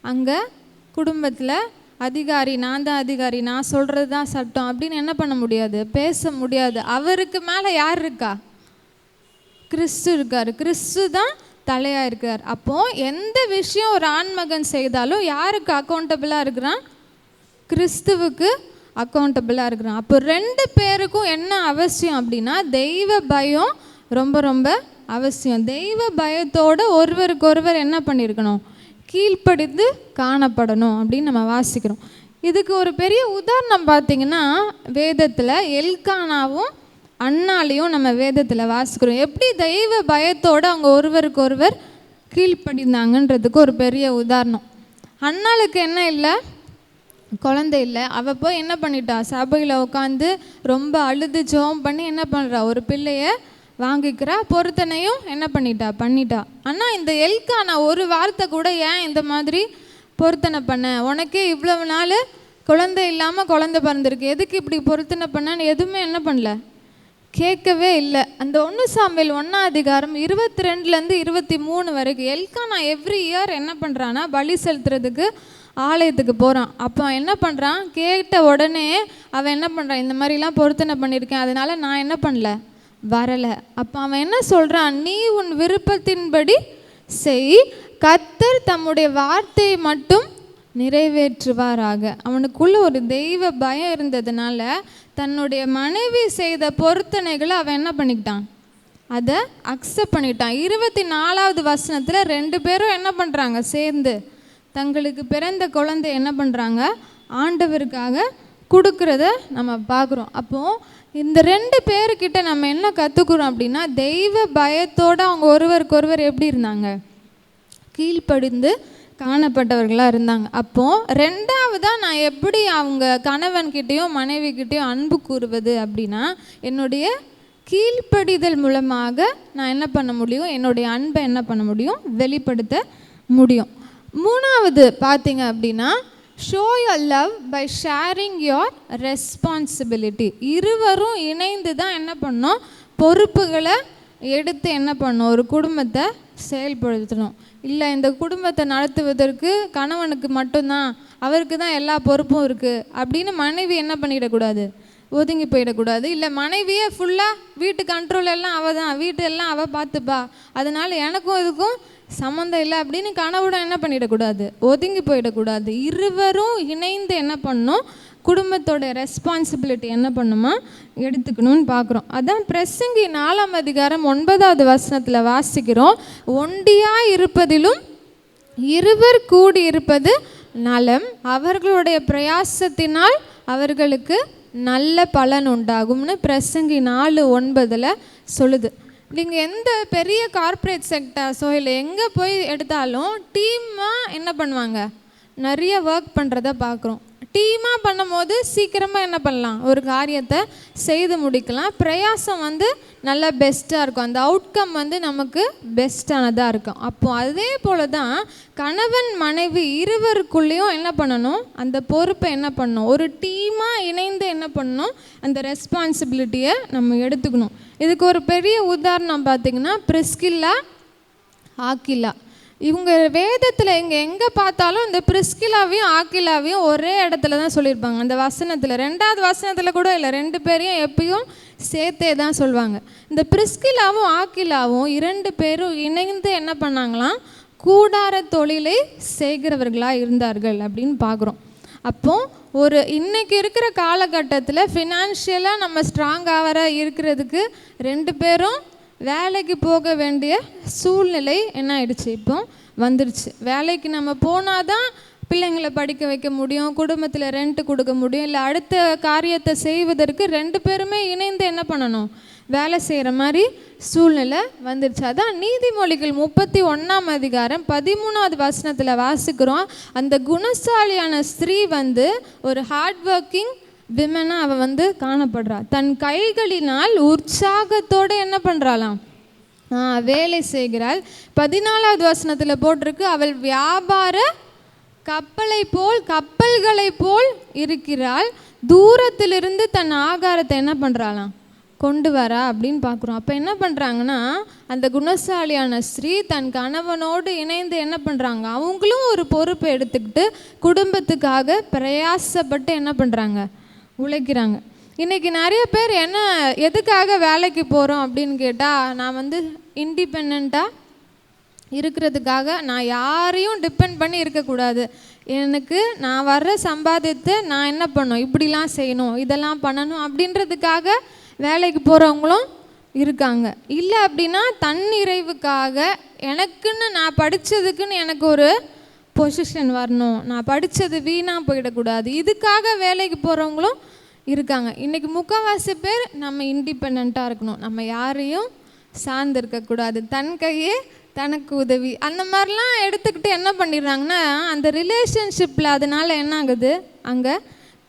அங்கே குடும்பத்தில் அதிகாரி, நான் தான் அதிகாரி, நான் சொல்கிறது தான் சட்டம் அப்படின்னு என்ன பண்ண முடியாது, பேச முடியாது. அவருக்கு மேலே யார் இருக்கா, கிறிஸ்து இருக்கார். கிறிஸ்து தான் தலையாக இருக்கார். அப்போது எந்த விஷயம் ஒரு ஆண்மகன் செய்தாலும் யாருக்கு அக்கௌண்டபிளாக இருக்கிறான், கிறிஸ்துவுக்கு அக்கௌண்டபிளாக இருக்கிறான். அப்போ 2 பேருக்கும் என்ன அவசியம் அப்படின்னா தெய்வ பயம் ரொம்ப ரொம்ப அவசியம். தெய்வ பயத்தோடு ஒருவருக்கொருவர் என்ன பண்ணியிருக்கணும், கீழ்ப்படிந்து காணப்படணும் அப்படின்னு நம்ம வாசிக்கிறோம். இதுக்கு ஒரு பெரிய உதாரணம் பார்த்திங்கன்னா வேதத்தில் எல்கானாவும் அன்னாலையும் நம்ம வேதத்தில் வாசிக்கிறோம். எப்படி தெய்வ பயத்தோடு அவங்க ஒருவருக்கொருவர் கீழ்ப்படிந்தாங்கன்றதுக்கு ஒரு பெரிய உதாரணம். அன்னாளுக்கு என்ன இல்லை, குழந்தை இல்லை. அவள் போய் என்ன பண்ணிட்டா, சபையில் உட்காந்து ரொம்ப அழுது ஜெபம் பண்ணி என்ன பண்ணுறா, ஒரு பிள்ளையை வாங்கிக்கிறா. பொருத்தனையும் என்ன பண்ணிட்டா. ஆனால் இந்த எல்கானா ஒரு வார்த்தை கூட ஏன் இந்த மாதிரி பொருத்தனை பண்ண, உனக்கே இவ்வளவு நாள் குழந்தை இல்லாமல் குழந்தை பிறந்திருக்கு, எதுக்கு இப்படி பொருத்தனை பண்ணான்னு எதுவுமே என்ன பண்ணல, கேட்கவே இல்லை. அந்த 1 சாமுவேல் 1ஆம் அதிகாரம் 22லேருந்து 23 வரைக்கும் எல்கானா எவ்ரி இயர் என்ன பண்ணுறான்னா பலி செலுத்துறதுக்கு ஆலயத்துக்கு போகிறான். அப்போ என்ன பண்ணுறான், கேட்ட உடனே அவன் என்ன பண்ணுறான், இந்த மாதிரிலாம் பொருத்தனை பண்ணியிருக்கேன், அதனால நான் என்ன பண்ணல, வரலை. அப்போ அவன் என்ன சொல்கிறான், நீ உன் விருப்பத்தின்படி செய், கர்த்தர் தம்முடைய வார்த்தையை மட்டும் நிறைவேற்றுவாராக. அவனுக்குள்ள ஒரு தெய்வ பயம் இருந்ததுனால தன்னுடைய மனைவி செய்த பொருத்தனைகளை அவன் என்ன பண்ணிக்கிட்டான், அதை அக்செப்ட் பண்ணிட்டான். 24வது வசனத்தில் 2 பேரும் என்ன பண்ணுறாங்க, சேர்ந்து தங்களுக்கு பிறந்த குழந்தை என்ன பண்ணுறாங்க, ஆண்டவருக்காக கொடுக்குறத நம்ம பார்க்குறோம். அப்போது இந்த 2 பேர்கிட்ட நம்ம என்ன கற்றுக்குறோம் அப்படின்னா தெய்வ பயத்தோடு அவங்க ஒருவருக்கொருவர் எப்படி இருந்தாங்க, கீழ்ப்படிந்து காணப்பட்டவர்களாக இருந்தாங்க. அப்போது 2வதாக நான் எப்படி அவங்க கணவன்கிட்டையும் மனைவிக்கிட்டையும் அன்பு கூறுவது அப்படின்னா என்னுடைய கீழ்ப்படிதல் மூலமாக நான் என்ன பண்ண முடியும், என்னுடைய அன்பை என்ன பண்ண முடியும், வெளிப்படுத்த முடியும். 3வது பார்த்தீங்க அப்படின்னா show your love by sharing your responsibility. இருவரும் இணைந்து தான் என்ன பண்ணணும், பொறுப்புகளை எடுத்து என்ன பண்ணணும், ஒரு குடும்பத்தை செயல்படுத்தணும். இல்லை இந்த குடும்பத்தை நடத்துவதற்கு கணவனுக்கு மட்டும்தான், அவருக்கு தான் எல்லா பொறுப்பும் இருக்குது அப்படின்னு மனைவி என்ன பண்ணிடக்கூடாது, ஒதுங்கி போயிடக்கூடாது. இல்லை மனைவியே ஃபுல்லாக வீட்டு கண்ட்ரோல் எல்லாம் அவள் தான், வீட்டு எல்லாம் அவள் பார்த்துப்பா, அதனால் எனக்கும் இதுக்கும் சம்மந்தம் இல்லை அப்படின்னு கணவனும் என்ன பண்ணிடக்கூடாது, ஒதுங்கி போயிடக்கூடாது. இருவரும் இணைந்து என்ன பண்ணணும், குடும்பத்தோட ரெஸ்பான்சிபிலிட்டி என்ன பண்ணுமா எடுத்துக்கணும்னு பார்க்குறோம். அதான் பிரசங்கி 4ஆம் அதிகாரம் 9வது வசனத்தில் வாசிக்கிறோம். ஒண்டியாக இருப்பதிலும் இருவர் கூடி இருப்பது நலம், அவர்களுடைய பிரயாசத்தினால் அவர்களுக்கு நல்ல பலன் உண்டாகும்னு பிரசங்கி 4:9 சொல்லுது. நீங்கள் எந்த பெரிய கார்ப்பரேட் செக்டர்ஸோ இல்லை எங்கே போய் எடுத்தாலும் டீமாக என்ன பண்ணுவாங்க, நிறைய ஒர்க் பண்ணுறத பார்க்குறோம். டீமாக பண்ணும் போது சீக்கிரமாக என்ன பண்ணலாம், ஒரு காரியத்தை செய்து முடிக்கலாம். பிரயாசம் நல்லா பெஸ்ட்டாக இருக்கும், அந்த அவுட்கம் நமக்கு பெஸ்ட்டானதாக இருக்கும். அப்போது அதே போல் தான் கணவன் மனைவி இருவருக்குள்ளேயும் என்ன பண்ணணும், அந்த பொறுப்பை என்ன பண்ணணும், ஒரு டீமாக இணைந்து என்ன பண்ணணும், அந்த ரெஸ்பான்சிபிலிட்டியை நம்ம எடுத்துக்கணும். இதுக்கு ஒரு பெரிய உதாரணம் பார்த்திங்கன்னா பிரிஸ்கில்லா ஆக்கிலா. இவங்க வேதத்தில் எங்கே பார்த்தாலும் இந்த பிரிஸ்கிலாவையும் ஆக்கிலாவையும் ஒரே இடத்துல தான் சொல்லியிருப்பாங்க. அந்த வசனத்தில் 2வது வசனத்தில் கூட இல்லை, 2 பேரையும் எப்பயும் சேர்த்தே தான் சொல்லுவாங்க. இந்த பிரிஸ்கிலாவும் ஆக்கிலாவும் 2 பேரும் இணைந்து என்ன பண்ணாங்களாம், கூடார தொழிலை செய்கிறவர்களாக இருந்தார்கள் அப்படின்னு பார்க்குறோம். அப்போது இன்றைக்கி இருக்கிற காலகட்டத்தில் ஃபினான்ஷியலாக நம்ம ஸ்ட்ராங்காக இருக்கிறதுக்கு 2 பேரும் வேலைக்கு போக வேண்டிய சூழ்நிலை என்ன ஆயிடுச்சு, இப்போ வந்துடுச்சு. வேலைக்கு நம்ம போனால் தான் பிள்ளைங்களை படிக்க வைக்க முடியும், குடும்பத்தில் ரெண்ட் கொடுக்க முடியும், இல்லை அடுத்த காரியத்தை செய்வதற்கு 2 பேருமே இணைந்து என்ன பண்ணணும், வேலை செய்கிற மாதிரி சூழ்நிலை வந்துடுச்சு. அதான் நீதிமொழிகள் 31ஆம் அதிகாரம் 13வது வசனத்தில் வாசிக்கிறோம். அந்த குணசாலியான ஸ்திரீ ஒரு ஹார்ட் ஒர்க்கிங் விமனாக அவள் காணப்படுறா. தன் கைகளினால் உற்சாகத்தோடு என்ன பண்ணுறாளாம், வேலை செய்கிறாள். 14வது வசனத்தில் போட்டிருக்கு, அவள் வியாபார கப்பல்களை போல் இருக்கிறாள், தூரத்திலிருந்து தன் ஆகாரத்தை என்ன பண்ணுறாளாம், கொண்டு வரா அப்படின்னு பார்க்குறோம். அப்போ என்ன பண்ணுறாங்கன்னா, அந்த குணசாலியான ஸ்திரீ தன் கணவனோடு இணைந்து என்ன பண்ணுறாங்க, அவங்களும் ஒரு பொறுப்பை எடுத்துக்கிட்டு குடும்பத்துக்காக பிரயாசப்பட்டு என்ன பண்ணுறாங்க, உழைக்கிறாங்க. இன்றைக்கி நிறைய பேர் எதுக்காக வேலைக்கு போகிறோம் அப்படின்னு கேட்டால், நான் இண்டிபெண்ட்டாக இருக்கிறதுக்காக, நான் யாரையும் டிபெண்ட் பண்ணி இருக்கக்கூடாது, எனக்கு நான் வர்ற சம்பாதித்து நான் என்ன பண்ணணும், இப்படிலாம் செய்யணும், இதெல்லாம் பண்ணணும் அப்படின்றதுக்காக வேலைக்கு போகிறவங்களும் இருக்காங்க. இல்லை அப்படின்னா தன்னிறைவுக்காக, எனக்குன்னு நான் படித்ததுக்குன்னு எனக்கு ஒரு பொசிஷன் வரணும், நான் படித்தது வீணாக போயிடக்கூடாது, இதுக்காக வேலைக்கு போகிறவங்களும் இருக்காங்க. இன்றைக்கி முக்கால்வாசி பேர் நம்ம இண்டிபெண்ட்டாக இருக்கணும், நம்ம யாரையும் சார்ந்து இருக்கக்கூடாது, தன் கையே தனக்கு உதவி, அந்த மாதிரிலாம் எடுத்துக்கிட்டு என்ன பண்ணிடுறாங்கன்னா, அந்த ரிலேஷன்ஷிப்பில் அதனால் என்ன ஆகுது, அங்கே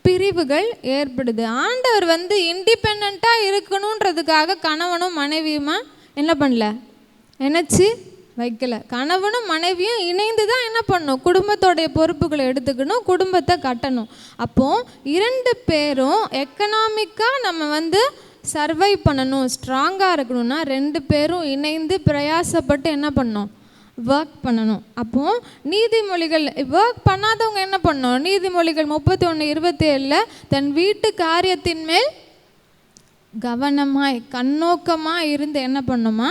பிரிவுகள் ஏற்படுது. ஆண்டவர் இண்டிபெண்ட்டாக இருக்கணுன்றதுக்காக கணவனும் மனைவியுமா என்ன பண்ணல, நினச்சி வைக்கலை. கணவனும் மனைவியும் இணைந்து தான் என்ன பண்ணணும், குடும்பத்தோடைய பொறுப்புகளை எடுத்துக்கணும், குடும்பத்தை கட்டணும். அப்போது 2 பேரும் எக்கனாமிக்காக நம்ம சர்வை பண்ணணும், ஸ்ட்ராங்காக இருக்கணும்னா 2 பேரும் இணைந்து பிரயாசப்பட்டு என்ன பண்ணணும், ஒர்க் பண்ணணும். அப்போது நீதிமொழிகள் ஒர்க் பண்ணாதவங்க என்ன பண்ணணும், நீதிமொழிகள் 31:27 தன் வீட்டு காரியத்தின் மேல் கவனமாய் கண்ணோக்கமாக இருந்து என்ன பண்ணுமா,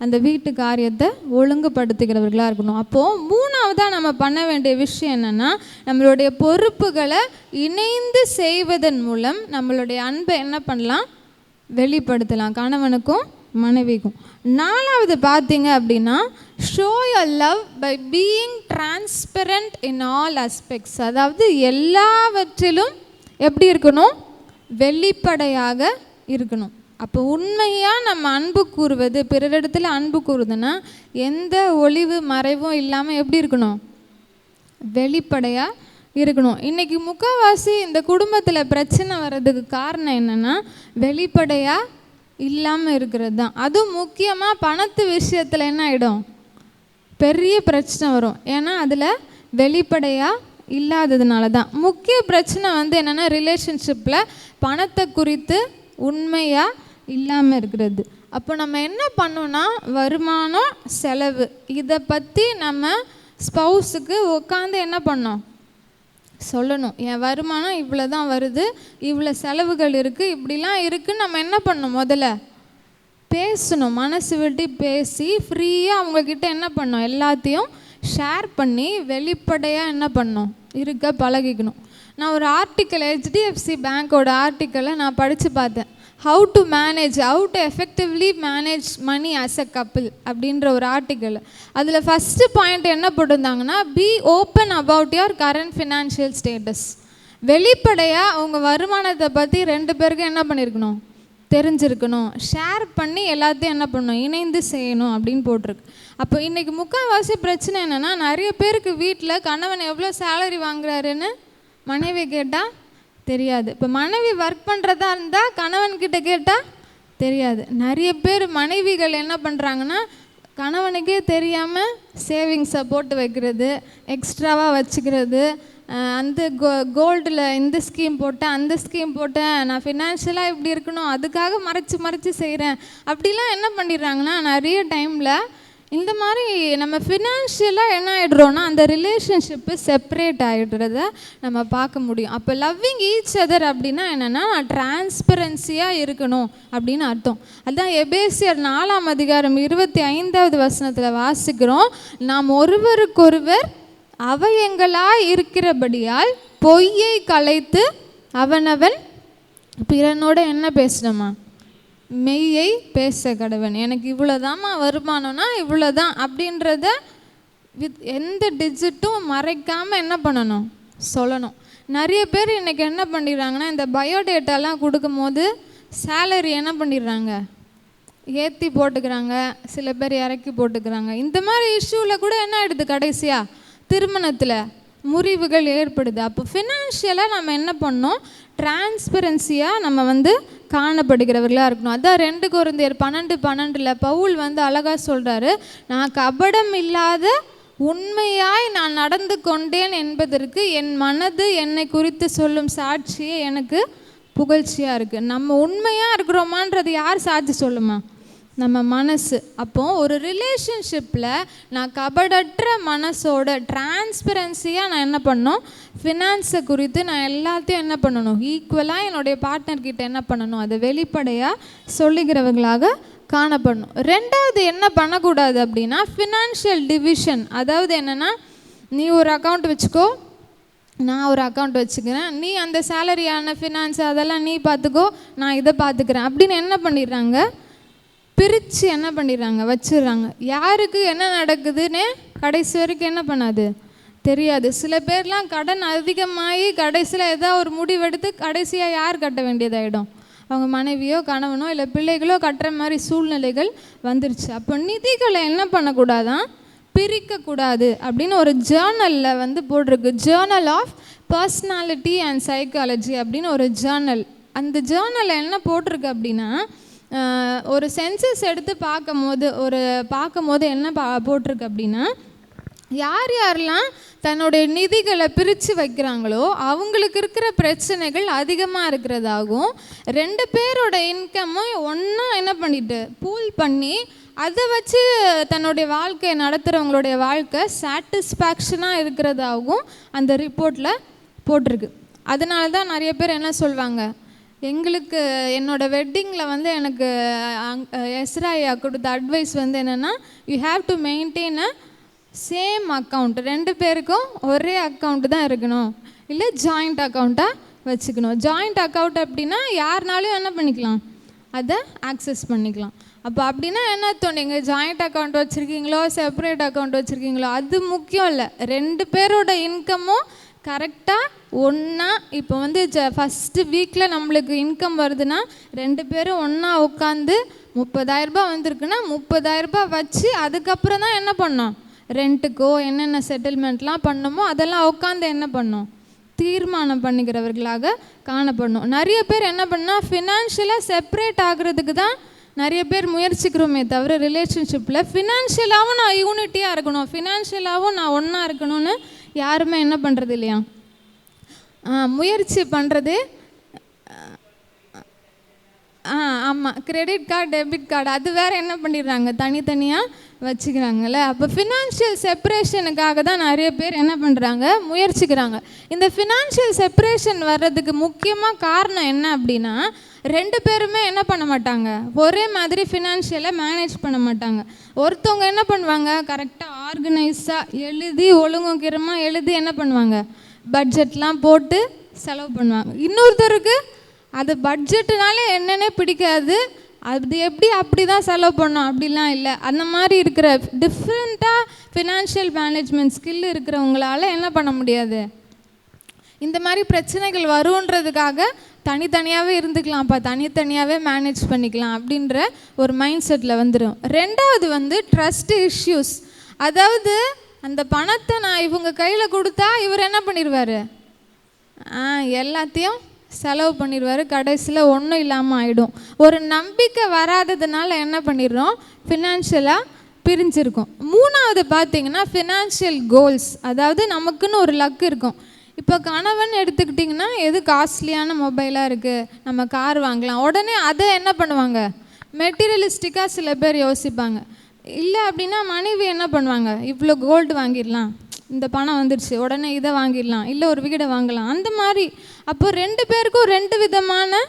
அந்த வீட்டு காரியத்தை ஒழுங்குபடுத்துகிறவர்களாக இருக்கணும். அப்போது 3வதாக நம்ம பண்ண வேண்டிய விஷயம் என்னென்னா, நம்மளுடைய பொறுப்புகளை இணைந்து செய்வதன் மூலம் நம்மளுடைய அன்பை என்ன பண்ணலாம், வெளிப்படுத்தலாம், கணவனுக்கும் மனைவிக்கும். 4வது பார்த்தீங்க அப்படின்னா, show your love by being transparent in all aspects. அதாவது எல்லாவற்றிலும் எப்படி இருக்கணும், வெளிப்படையாக இருக்கணும். அப்போ உண்மையாக நம்ம அன்பு கூறுவது, பிறரிடத்துல அன்பு கூறுதுன்னா எந்த ஒளிவு மறைவும் இல்லாமல் எப்படி இருக்கணும், வெளிப்படையாக இருக்கணும். இன்றைக்கி முக்கால்வாசி இந்த குடும்பத்தில் பிரச்சனை வர்றதுக்கு காரணம் என்னென்னா, வெளிப்படையாக இல்லாமல் இருக்கிறது தான். அதுவும் முக்கியமாக பணத்து விஷயத்தில் என்ன ஆகிடும், பெரிய பிரச்சனை வரும். ஏன்னா அதில் வெளிப்படையாக இல்லாததுனால தான். முக்கிய பிரச்சனை வந்து என்னென்னா ரிலேஷன்ஷிப்பில் பணத்தை குறித்து உண்மையாக இல்லாமல் இருக்கிறது. அப்போ நம்ம என்ன பண்ணோன்னா வருமானம் செலவு இதை பற்றி நம்ம ஸ்பௌஸுக்கு உட்காந்து என்ன பண்ணோம் சொல்லணும். என் வருமானம் இவ்வளோ தான் வருது, இவ்வளோ செலவுகள் இருக்குது, இப்படிலாம் இருக்குதுன்னு நம்ம என்ன பண்ணணும் முதல்ல பேசணும். மனசு விட்டு பேசி ஃப்ரீயாக அவங்கக்கிட்ட என்ன பண்ணோம் எல்லாத்தையும் ஷேர் பண்ணி வெளிப்படையாக என்ன பண்ணோம் இருக்க பழகிக்கணும். நான் ஒரு ஆர்டிக்கல் HDFC பேங்க்கோட ஆர்டிக்கலை நான் படித்து பார்த்தேன். How to effectively manage money as a couple அப்படின்ற ஒரு ஆர்டிக்கல். அதில் ஃபஸ்ட்டு பாயிண்ட் என்ன போட்டிருந்தாங்கன்னா, be open about your current financial status. வெளிப்படையாக அவங்க வருமானத்தை பற்றி 2 பேருக்கும் என்ன பண்ணியிருக்கணும் தெரிஞ்சிருக்கணும். ஷேர் பண்ணி எல்லாத்தையும் என்ன பண்ணணும் இணைந்து செய்யணும் அப்படின்னு போட்டிருக்கு. அப்போ இன்றைக்கி முக்கால்வாசி பிரச்சனை என்னென்னா, நிறைய பேருக்கு வீட்டில் கணவன் எவ்வளோ சேலரி வாங்குறாருன்னு மனைவி கேட்டால் தெரியாது. இப்போ மனைவி ஒர்க் பண்ணுறதா இருந்தால் கணவன்கிட்ட கேட்டால் தெரியாது. நிறைய பேர் மனைவிகள் என்ன பண்ணுறாங்கன்னா, கணவனுக்கே தெரியாமல் சேவிங்ஸை போட்டு வைக்கிறது, எக்ஸ்ட்ராவாக வச்சுக்கிறது, அந்த கோல்டில் இந்த ஸ்கீம் போட்டேன், அந்த ஸ்கீம் போட்டேன், நான் ஃபினான்ஷியலாக இப்படி இருக்கணும், அதுக்காக மறைச்சி செய்கிறேன் அப்படிலாம் என்ன பண்ணிடுறாங்கன்னா, நிறைய டைமில் இந்த மாதிரி நம்ம ஃபினான்ஷியலாக என்ன ஆகிடுறோன்னா அந்த ரிலேஷன்ஷிப்பு செப்பரேட் ஆகிடுறத நம்ம பார்க்க முடியும். அப்போ லவ்விங் ஈச் அதர் அப்படின்னா என்னென்னா டிரான்ஸ்பரன்சியாக இருக்கணும் அப்படின்னு அர்த்தம். அதுதான் எபேசியர் 4ஆம் அதிகாரம் 25வது வசனத்தில் வாசிக்கிறோம். நாம் ஒருவருக்கொருவர் அவயங்களாய் இருக்கிறபடியால் பொய்யை கலைத்து அவனவன் பிறனோட என்ன பேசணுமா மெய்யை பேச கடவன். எனக்கு இவ்வளோதாம்மா வருமானம்னா இவ்வளோதான் அப்படின்றத எந்த டிஜிட்டும் மறைக்காமல் என்ன பண்ணணும் சொல்லணும். நிறைய பேர் இன்றைக்கி என்ன பண்ணிடுறாங்கன்னா, இந்த பயோடேட்டாலாம் கொடுக்கும் போது சேலரி என்ன பண்ணிடுறாங்க ஏற்றி போட்டுக்கிறாங்க, சில பேர் இறக்கி போட்டுக்கிறாங்க. இந்த மாதிரி இஷ்யூவில் கூட என்ன ஆகிடுது கடைசியாக திருமணத்தில் முறிவுகள் ஏற்படுது. அப்போ ஃபினான்ஷியலாக நம்ம என்ன பண்ணோம் டிரான்ஸ்பரன்சியாக நம்ம காணப்படுகிறவர்களாக இருக்கணும். அதான் 2 கொரிந்தியர் 12:12 பவுல் அழகாக சொல்கிறாரு, நான் கபடம் இல்லாத உண்மையாய் நான் நடந்து கொண்டேன் என்பதற்கு என் மனது என்னை குறித்து சொல்லும் சாட்சியே எனக்கு புகழ்ச்சியாக இருக்குது. நம்ம உண்மையாக இருக்கிறோமான்றது யார் சாட்சி சொல்லுமா நம்ம மனசு. அப்போது ஒரு ரிலேஷன்ஷிப்பில் நான் கபடற்ற மனசோட டிரான்ஸ்பரன்சியாக நான் என்ன பண்ணணும் ஃபினான்ஸை குறித்து நான் எல்லாத்தையும் என்ன பண்ணணும் ஈக்குவலாக என்னுடைய பார்ட்னர்கிட்ட என்ன பண்ணணும் அதை வெளிப்படையாக சொல்லுகிறவர்களாக காணப்படணும். 2வது என்ன பண்ணக்கூடாது அப்படின்னா ஃபினான்ஷியல் டிவிஷன். அதாவது என்னென்னா, நீ ஒரு அக்கௌண்ட் வச்சுக்கோ, நான் ஒரு அக்கௌண்ட் வச்சுக்கிறேன், நீ அந்த சேலரியான ஃபினான்ஸ் அதெல்லாம் நீ பார்த்துக்கோ, நான் இதை பார்த்துக்கிறேன் அப்படின்னு என்ன பண்ணிடுறாங்க பிரித்து என்ன பண்ணிடுறாங்க வச்சிடுறாங்க. யாருக்கு என்ன நடக்குதுன்னு கடைசி வரைக்கும் என்ன பண்ணாது தெரியாது. சில பேர்லாம் கடன் அதிகமாகி கடைசியில் ஏதாவது ஒரு முடிவெடுத்து கடைசியாக யார் கட்ட வேண்டியதாகிடும், அவங்க மனைவியோ கணவனோ இல்லை பிள்ளைகளோ கட்டுற மாதிரி சூழ்நிலைகள் வந்துருச்சு. அப்போ நிதிகளை என்ன பண்ணக்கூடாதான் பிரிக்கக்கூடாது அப்படின்னு ஒரு ஜேர்னலில் போட்டிருக்கு. Journal of personality and psychology அப்படின்னு ஒரு ஜேர்னல். அந்த ஜேர்னலில் என்ன போட்டிருக்கு அப்படின்னா, ஒரு சென்சஸ் எடுத்து பார்க்கும்போது என்ன போட்டிருக்கு அப்படின்னா, யார் யாரெல்லாம் தன்னுடைய நிதிகளை பிரித்து வைக்கிறாங்களோ அவங்களுக்கு இருக்கிற பிரச்சனைகள் அதிகமாக இருக்கிறதாகவும், 2 பேரோட இன்கம்மும் ஒன்றா என்ன பண்ணிட்டு பூல் பண்ணி அதை வச்சு தன்னுடைய வாழ்க்கையை நடத்துகிறவங்களுடைய வாழ்க்கை சாட்டிஸ்ஃபேக்ஷனாக இருக்கிறதாகவும் அந்த ரிப்போர்ட்டில் போட்டிருக்கு. அதனால தான் நிறைய பேர் என்ன சொல்லுவாங்க, எங்களுக்கு என்னோடய வெட்டிங்கில் எனக்கு எஸ்ராயா கொடுத்த அட்வைஸ் என்னென்னா, you have to maintain a same account. 2 பேருக்கும் ஒரே அக்கௌண்ட் தான் இருக்கணும், இல்லை ஜாயிண்ட் அக்கௌண்ட்டாக வச்சுக்கணும். ஜாயிண்ட் அக்கௌண்ட் அப்படின்னா யாருனாலும் என்ன பண்ணிக்கலாம் அதை ஆக்சஸ் பண்ணிக்கலாம். அப்போ அப்படின்னா என்ன அர்த்தம், நீங்கள் ஜாயிண்ட் அக்கௌண்ட் வச்சுருக்கீங்களோ செப்பரேட் அக்கௌண்ட் வச்சுருக்கீங்களோ அது முக்கியம் இல்லை, 2 பேரோட இன்கமும் கரெக்டாக ஒன்றா. இப்போ ஃபஸ்ட்டு வீக்கில் நம்மளுக்கு இன்கம் வருதுன்னா 2 பேரும் ஒன்றா உட்காந்து 30,000 ரூபாய் வந்திருக்குன்னா 30,000 ரூபாய் வச்சு அதுக்கப்புறம் தான் என்ன பண்ணோம் ரெண்ட்டுக்கோ என்னென்ன செட்டில்மெண்ட்லாம் பண்ணணுமோ அதெல்லாம் உட்காந்து என்ன பண்ணோம் தீர்மானம் பண்ணிக்கிறவர்களாக காணப்படணும். நிறைய பேர் என்ன பண்ணால் ஃபினான்ஷியலாக செப்பரேட் ஆகிறதுக்கு தான் நிறைய பேர் முயற்சிக்கிறோமே தவிர ரிலேஷன்ஷிப்பில் ஃபினான்ஷியலாகவும் நான் யூனிட்டியாக இருக்கணும், ஃபினான்ஷியலாகவும் நான் ஒன்றா இருக்கணும்னு யாருமே என்ன பண்ணுறது இல்லையா, முயற்சி பண்ணுறது. ஆமாம், கிரெடிட் கார்டு டெபிட் கார்டு அது வேறு என்ன பண்ணிடுறாங்க, தனித்தனியாக வச்சுக்கிறாங்கல்ல. அப்போ ஃபினான்ஷியல் செப்பரேஷனுக்காக தான் நிறைய பேர் என்ன பண்ணுறாங்க, முயற்சிக்கிறாங்க. இந்த ஃபினான்ஷியல் செப்பரேஷன் வர்றதுக்கு முக்கியமாக காரணம் என்ன அப்படின்னா, ரெண்டு பேருமே என்ன பண்ண மாட்டாங்க, ஒரே மாதிரி ஃபினான்ஷியலை மேனேஜ் பண்ண மாட்டாங்க. ஒருத்தவங்க என்ன பண்ணுவாங்க, கரெக்டாக ஆர்கனைஸாக எழுதி ஒழுங்குக்கிரமாக எழுதி என்ன பண்ணுவாங்க, பட்ஜெட்லாம் போட்டு செலவு பண்ணுவாங்க. இன்னொருத்தருக்கு அது பட்ஜெட்டுனால என்னென்னே பிடிக்காது, அது எப்படி அப்படி தான் செலவு பண்ணோம் அப்படிலாம் இல்லை. அந்த மாதிரி இருக்கிற டிஃப்ரெண்ட்டாக ஃபினான்ஷியல் மேனேஜ்மெண்ட் ஸ்கில் இருக்கிறவங்களால என்ன பண்ண முடியாது, இந்த மாதிரி பிரச்சனைகள் வருன்றதுக்காக தனித்தனியாகவே இருந்துக்கலாம்ப்பா, தனித்தனியாகவே மேனேஜ் பண்ணிக்கலாம் அப்படின்ற ஒரு மைண்ட் செட்டில் வந்துடும். ரெண்டாவது வந்து ட்ரஸ்ட் இஷ்யூஸ். அதாவது அந்த பணத்தை நான் இவங்க கையில் கொடுத்தா இவர் என்ன பண்ணிடுவார், எல்லாத்தையும் செலவு பண்ணிடுவார், கடைசியில் ஒன்றும் இல்லாமல் ஆகிடும். ஒரு நம்பிக்கை வராததுனால என்ன பண்ணிடுறோம், ஃபினான்ஷியலாக பிரிஞ்சிருக்கும். மூணாவது பார்த்திங்கன்னா ஃபினான்ஷியல் கோல்ஸ். அதாவது நமக்குன்னு ஒரு லக் இருக்கும். இப்போ கணவன் எடுத்துக்கிட்டிங்கன்னா எது காஸ்ட்லியான மொபைலாக இருக்குது, நம்ம கார் வாங்கலாம், உடனே அதை என்ன பண்ணுவாங்க, மெட்டீரியலிஸ்டிக்காக சில பேர் யோசிப்பாங்க. இல்லை அப்படின்னா மனைவி என்ன பண்ணுவாங்க, இவ்வளோ கோல்டு வாங்கிடலாம், இந்த பணம் வந்துடுச்சு உடனே இதை வாங்கிடலாம், இல்லை ஒரு வீடை வாங்கலாம், அந்த மாதிரி. அப்போ ரெண்டு பேருக்கும் ரெண்டு விதமான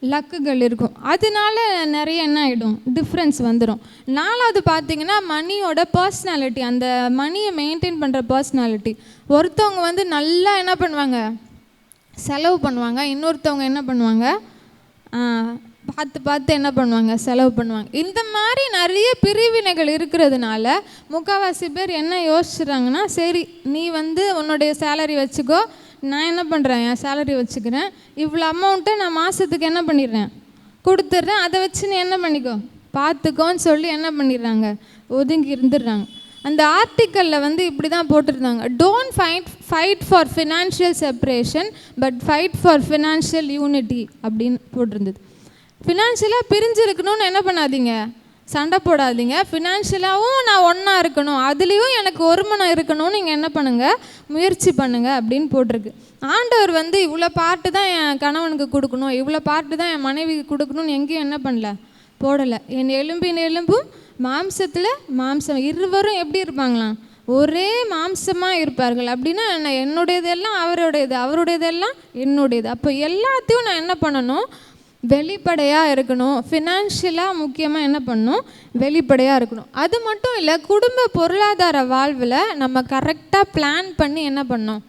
லக்குகள் இருக்கும். அதனால நிறைய என்ன ஆகிடும், டிஃப்ரென்ஸ் வந்துடும். நாலாவது பார்த்திங்கன்னா மணியோட பர்சனாலிட்டி, அந்த மணியை மெயின்டைன் பண்ணுற பர்சனாலிட்டி. ஒருத்தவங்க வந்து நல்லா என்ன பண்ணுவாங்க, செலவு பண்ணுவாங்க, இன்னொருத்தவங்க என்ன பண்ணுவாங்க, பார்த்து பார்த்து என்ன பண்ணுவாங்க, செலவு பண்ணுவாங்க. இந்த மாதிரி நிறைய பிரிவினைகள் இருக்கிறதுனால முக்கால்வாசி பேர் என்ன யோசிச்சுறாங்கன்னா, சரி நீ வந்து உன்னுடைய சேலரி வச்சுக்கோ, நான் என்ன பண்ணுறேன், என் சேலரி வச்சுக்கிறேன், இவ்வளோ அமௌண்ட்டை நான் மாதத்துக்கு என்ன பண்ணிடுறேன், கொடுத்துட்றேன், அதை வச்சு நீ என்ன பண்ணிக்கோ பார்த்துக்கோன்னு சொல்லி என்ன பண்ணிடுறாங்க, ஒதுங்கி இருந்துடுறாங்க. அந்த ஆர்டிக்கலில் வந்து இப்படி தான் போட்டிருந்தாங்க, don't fight for financial separation but fight for financial unity அப்படின்னு போட்டிருந்தது. ஃபினான்ஷியலாக பிரிஞ்சிருக்கணும்னு என்ன பண்ணாதீங்க, சண்டை போடாதீங்க. ஃபினான்ஷியலாகவும் நான் ஒன்றா இருக்கணும், அதுலேயும் எனக்கு ஒருமனம் இருக்கணும்னு நீங்கள் என்ன பண்ணுங்கள், முயற்சி பண்ணுங்கள் அப்படின்னு போட்டிருக்கு. ஆண்டவர் வந்து இவ்வளோ பார்ட்டு தான் என் கணவனுக்கு கொடுக்கணும், இவ்வளோ பார்ட்டு தான் என் மனைவிக்கு கொடுக்கணும்னு எங்கேயும் என்ன பண்ணல, போடலை. என் எலும்பின் எலும்பும் மாம்சத்தில் மாம்சம், இருவரும் எப்படி இருப்பாங்களாம், ஒரே மாம்சமாக இருப்பார்கள். அப்படின்னா என்னுடையதெல்லாம் அவருடையது, அவருடையதெல்லாம் என்னுடையது. அப்போ எல்லாத்தையும் நான் என்ன பண்ணணும், வெளிப்படையாக இருக்கணும். ஃபினான்ஷியலாக முக்கியமாக என்ன பண்ணணும், வெளிப்படையாக இருக்கணும். அது மட்டும் இல்லை, குடும்ப பொருளாதார வாழ்வில் நம்ம கரெக்டாக பிளான் பண்ணி என்ன பண்ணணும்,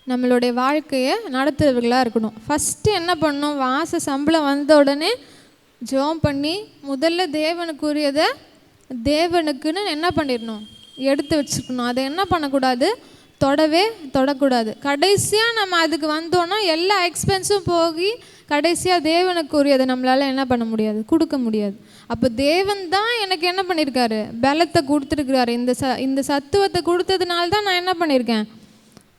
நம்மளுடைய வாழ்க்கையை நடத்துறவர்களாக இருக்கணும். ஃபஸ்ட்டு என்ன பண்ணணும், மாத சம்பளம் வந்த உடனே ஜெபம் பண்ணி முதல்ல தேவனுக்குரியதை தேவனுக்குன்னு என்ன பண்ணிடணும், எடுத்து வச்சுக்கணும். அதை என்ன பண்ணக்கூடாது, தொடக்கூடாது. கடைசியாக நம்ம அதுக்கு வந்தோன்னா எல்லா எக்ஸ்பென்ஸும் போகி கடைசியாக தேவனுக்குரியதை நம்மளால் என்ன பண்ண முடியாது, கொடுக்க முடியாது. அப்போ தேவன் தான் எனக்கு என்ன பண்ணியிருக்காரு, பலத்தை கொடுத்துருக்குறாரு. இந்த சத்துவத்தை கொடுத்ததுனால தான் நான் என்ன பண்ணியிருக்கேன்,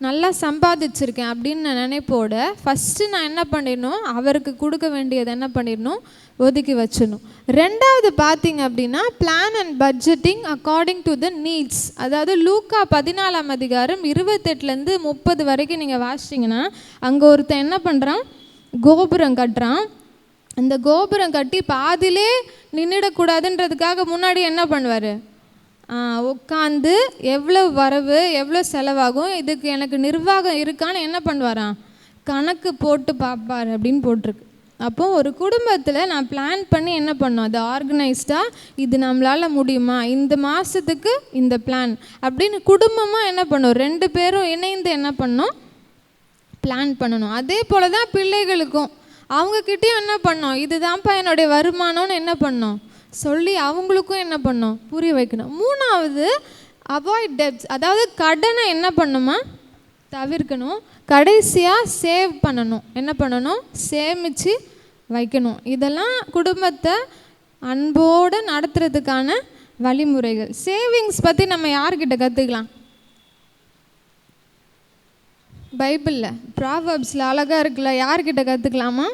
நல்லா சம்பாதிச்சிருக்கேன் அப்படின்னு நான் நினைப்போட ஃபஸ்ட்டு நான் என்ன பண்ணிடணும், அவருக்கு கொடுக்க வேண்டியதை என்ன பண்ணிடணும், ஒதுக்கி வச்சிடணும். ரெண்டாவது பார்த்திங்க அப்படின்னா plan and budgeting according to the needs. அதாவது லூக்கா 14ஆம் அதிகாரம் 28லேருந்து 30 வரைக்கும் நீங்கள் வாசிச்சிங்கன்னா அங்கே ஒருத்தன் என்ன பண்ணுறான், கோபுரம் கட்டுறான். அந்த கோபுரம் கட்டி பாதிலே நின்றுடக்கூடாதுன்றதுக்காக முன்னாடி என்ன பண்ணுவார், உட்காந்து எவ்வளோ வரவு எவ்வளோ செலவாகும், இதுக்கு எனக்கு நிர்வாகம் இருக்கான்னு என்ன பண்ணுவாராம், கணக்கு போட்டு பார்ப்பார் அப்படின்னு போட்டிருக்கு. அப்போது ஒரு குடும்பத்தில் நான் பிளான் பண்ணி என்ன பண்ணோம், அது ஆர்கனைஸ்டாக இது நம்மளால் முடியுமா, இந்த மாதத்துக்கு இந்த பிளான் அப்படின்னு குடும்பமாக என்ன பண்ணோம், ரெண்டு பேரும் இணைந்து என்ன பண்ணோம், பிளான் பண்ணணும். அதே போல் தான் பிள்ளைகளுக்கும் அவங்கக்கிட்டேயும் என்ன பண்ணோம், இதுதான்ப்பா என்னுடைய வருமானம்னு என்ன பண்ணோம் சொல்லி அவங்களுக்கும் என்ன பண்ணோம், புரிய வைக்கணும். மூணாவது அவாய்ட் டெப்ட்ஸ். அதாவது கடனை என்ன பண்ணுமா, தவிர்க்கணும். கடைசியாக சேவ் பண்ணணும், என்ன பண்ணணும், சேமித்து வைக்கணும். இதெல்லாம் குடும்பத்தை அன்போடு நடத்துறதுக்கான வழிமுறைகள். சேவிங்ஸ் பற்றி நம்ம யார்கிட்ட கற்றுக்கலாம், பைபிளில் ப்ராவர்ப்ஸில் அழகாக இருக்குல்ல, யார்கிட்ட கற்றுக்கலாமா,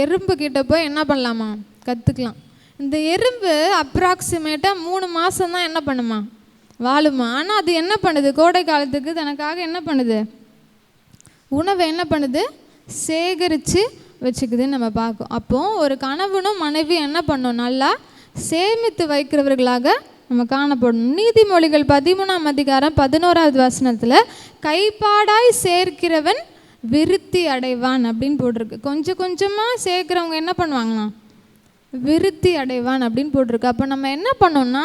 எறும்பு கிட்ட போய் என்ன பண்ணலாமா, கற்றுக்கலாம். இந்த எறும்பு அப்ராக்சிமேட்டாக 3 மாதம் தான் என்ன பண்ணுமா, வாழுமா? ஆனால் அது என்ன பண்ணுது? கோடை காலத்துக்கு தனக்காக என்ன பண்ணுது? உணவை என்ன பண்ணுது? சேகரித்து வச்சுக்குதுன்னு நம்ம பார்க்கும். அப்போது ஒரு கணவனும் மனைவி என்ன பண்ணணும்? நல்லா சேமித்து வைக்கிறவர்களாக நம்ம காணப்படணும். நீதிமொழிகள் 13ஆம் அதிகாரம் 11வது வசனத்தில் கைப்பாடாய் சேர்க்கிறவன் விருத்தி அடைவான் அப்படின்னு போட்டிருக்கு. கொஞ்சம் கொஞ்சமாக சேர்க்குறவங்க என்ன பண்ணுவாங்கண்ணா? விருத்தி அடைவான் அப்படின்னு போட்டிருக்கு. அப்போ நம்ம என்ன பண்ணோம்னா,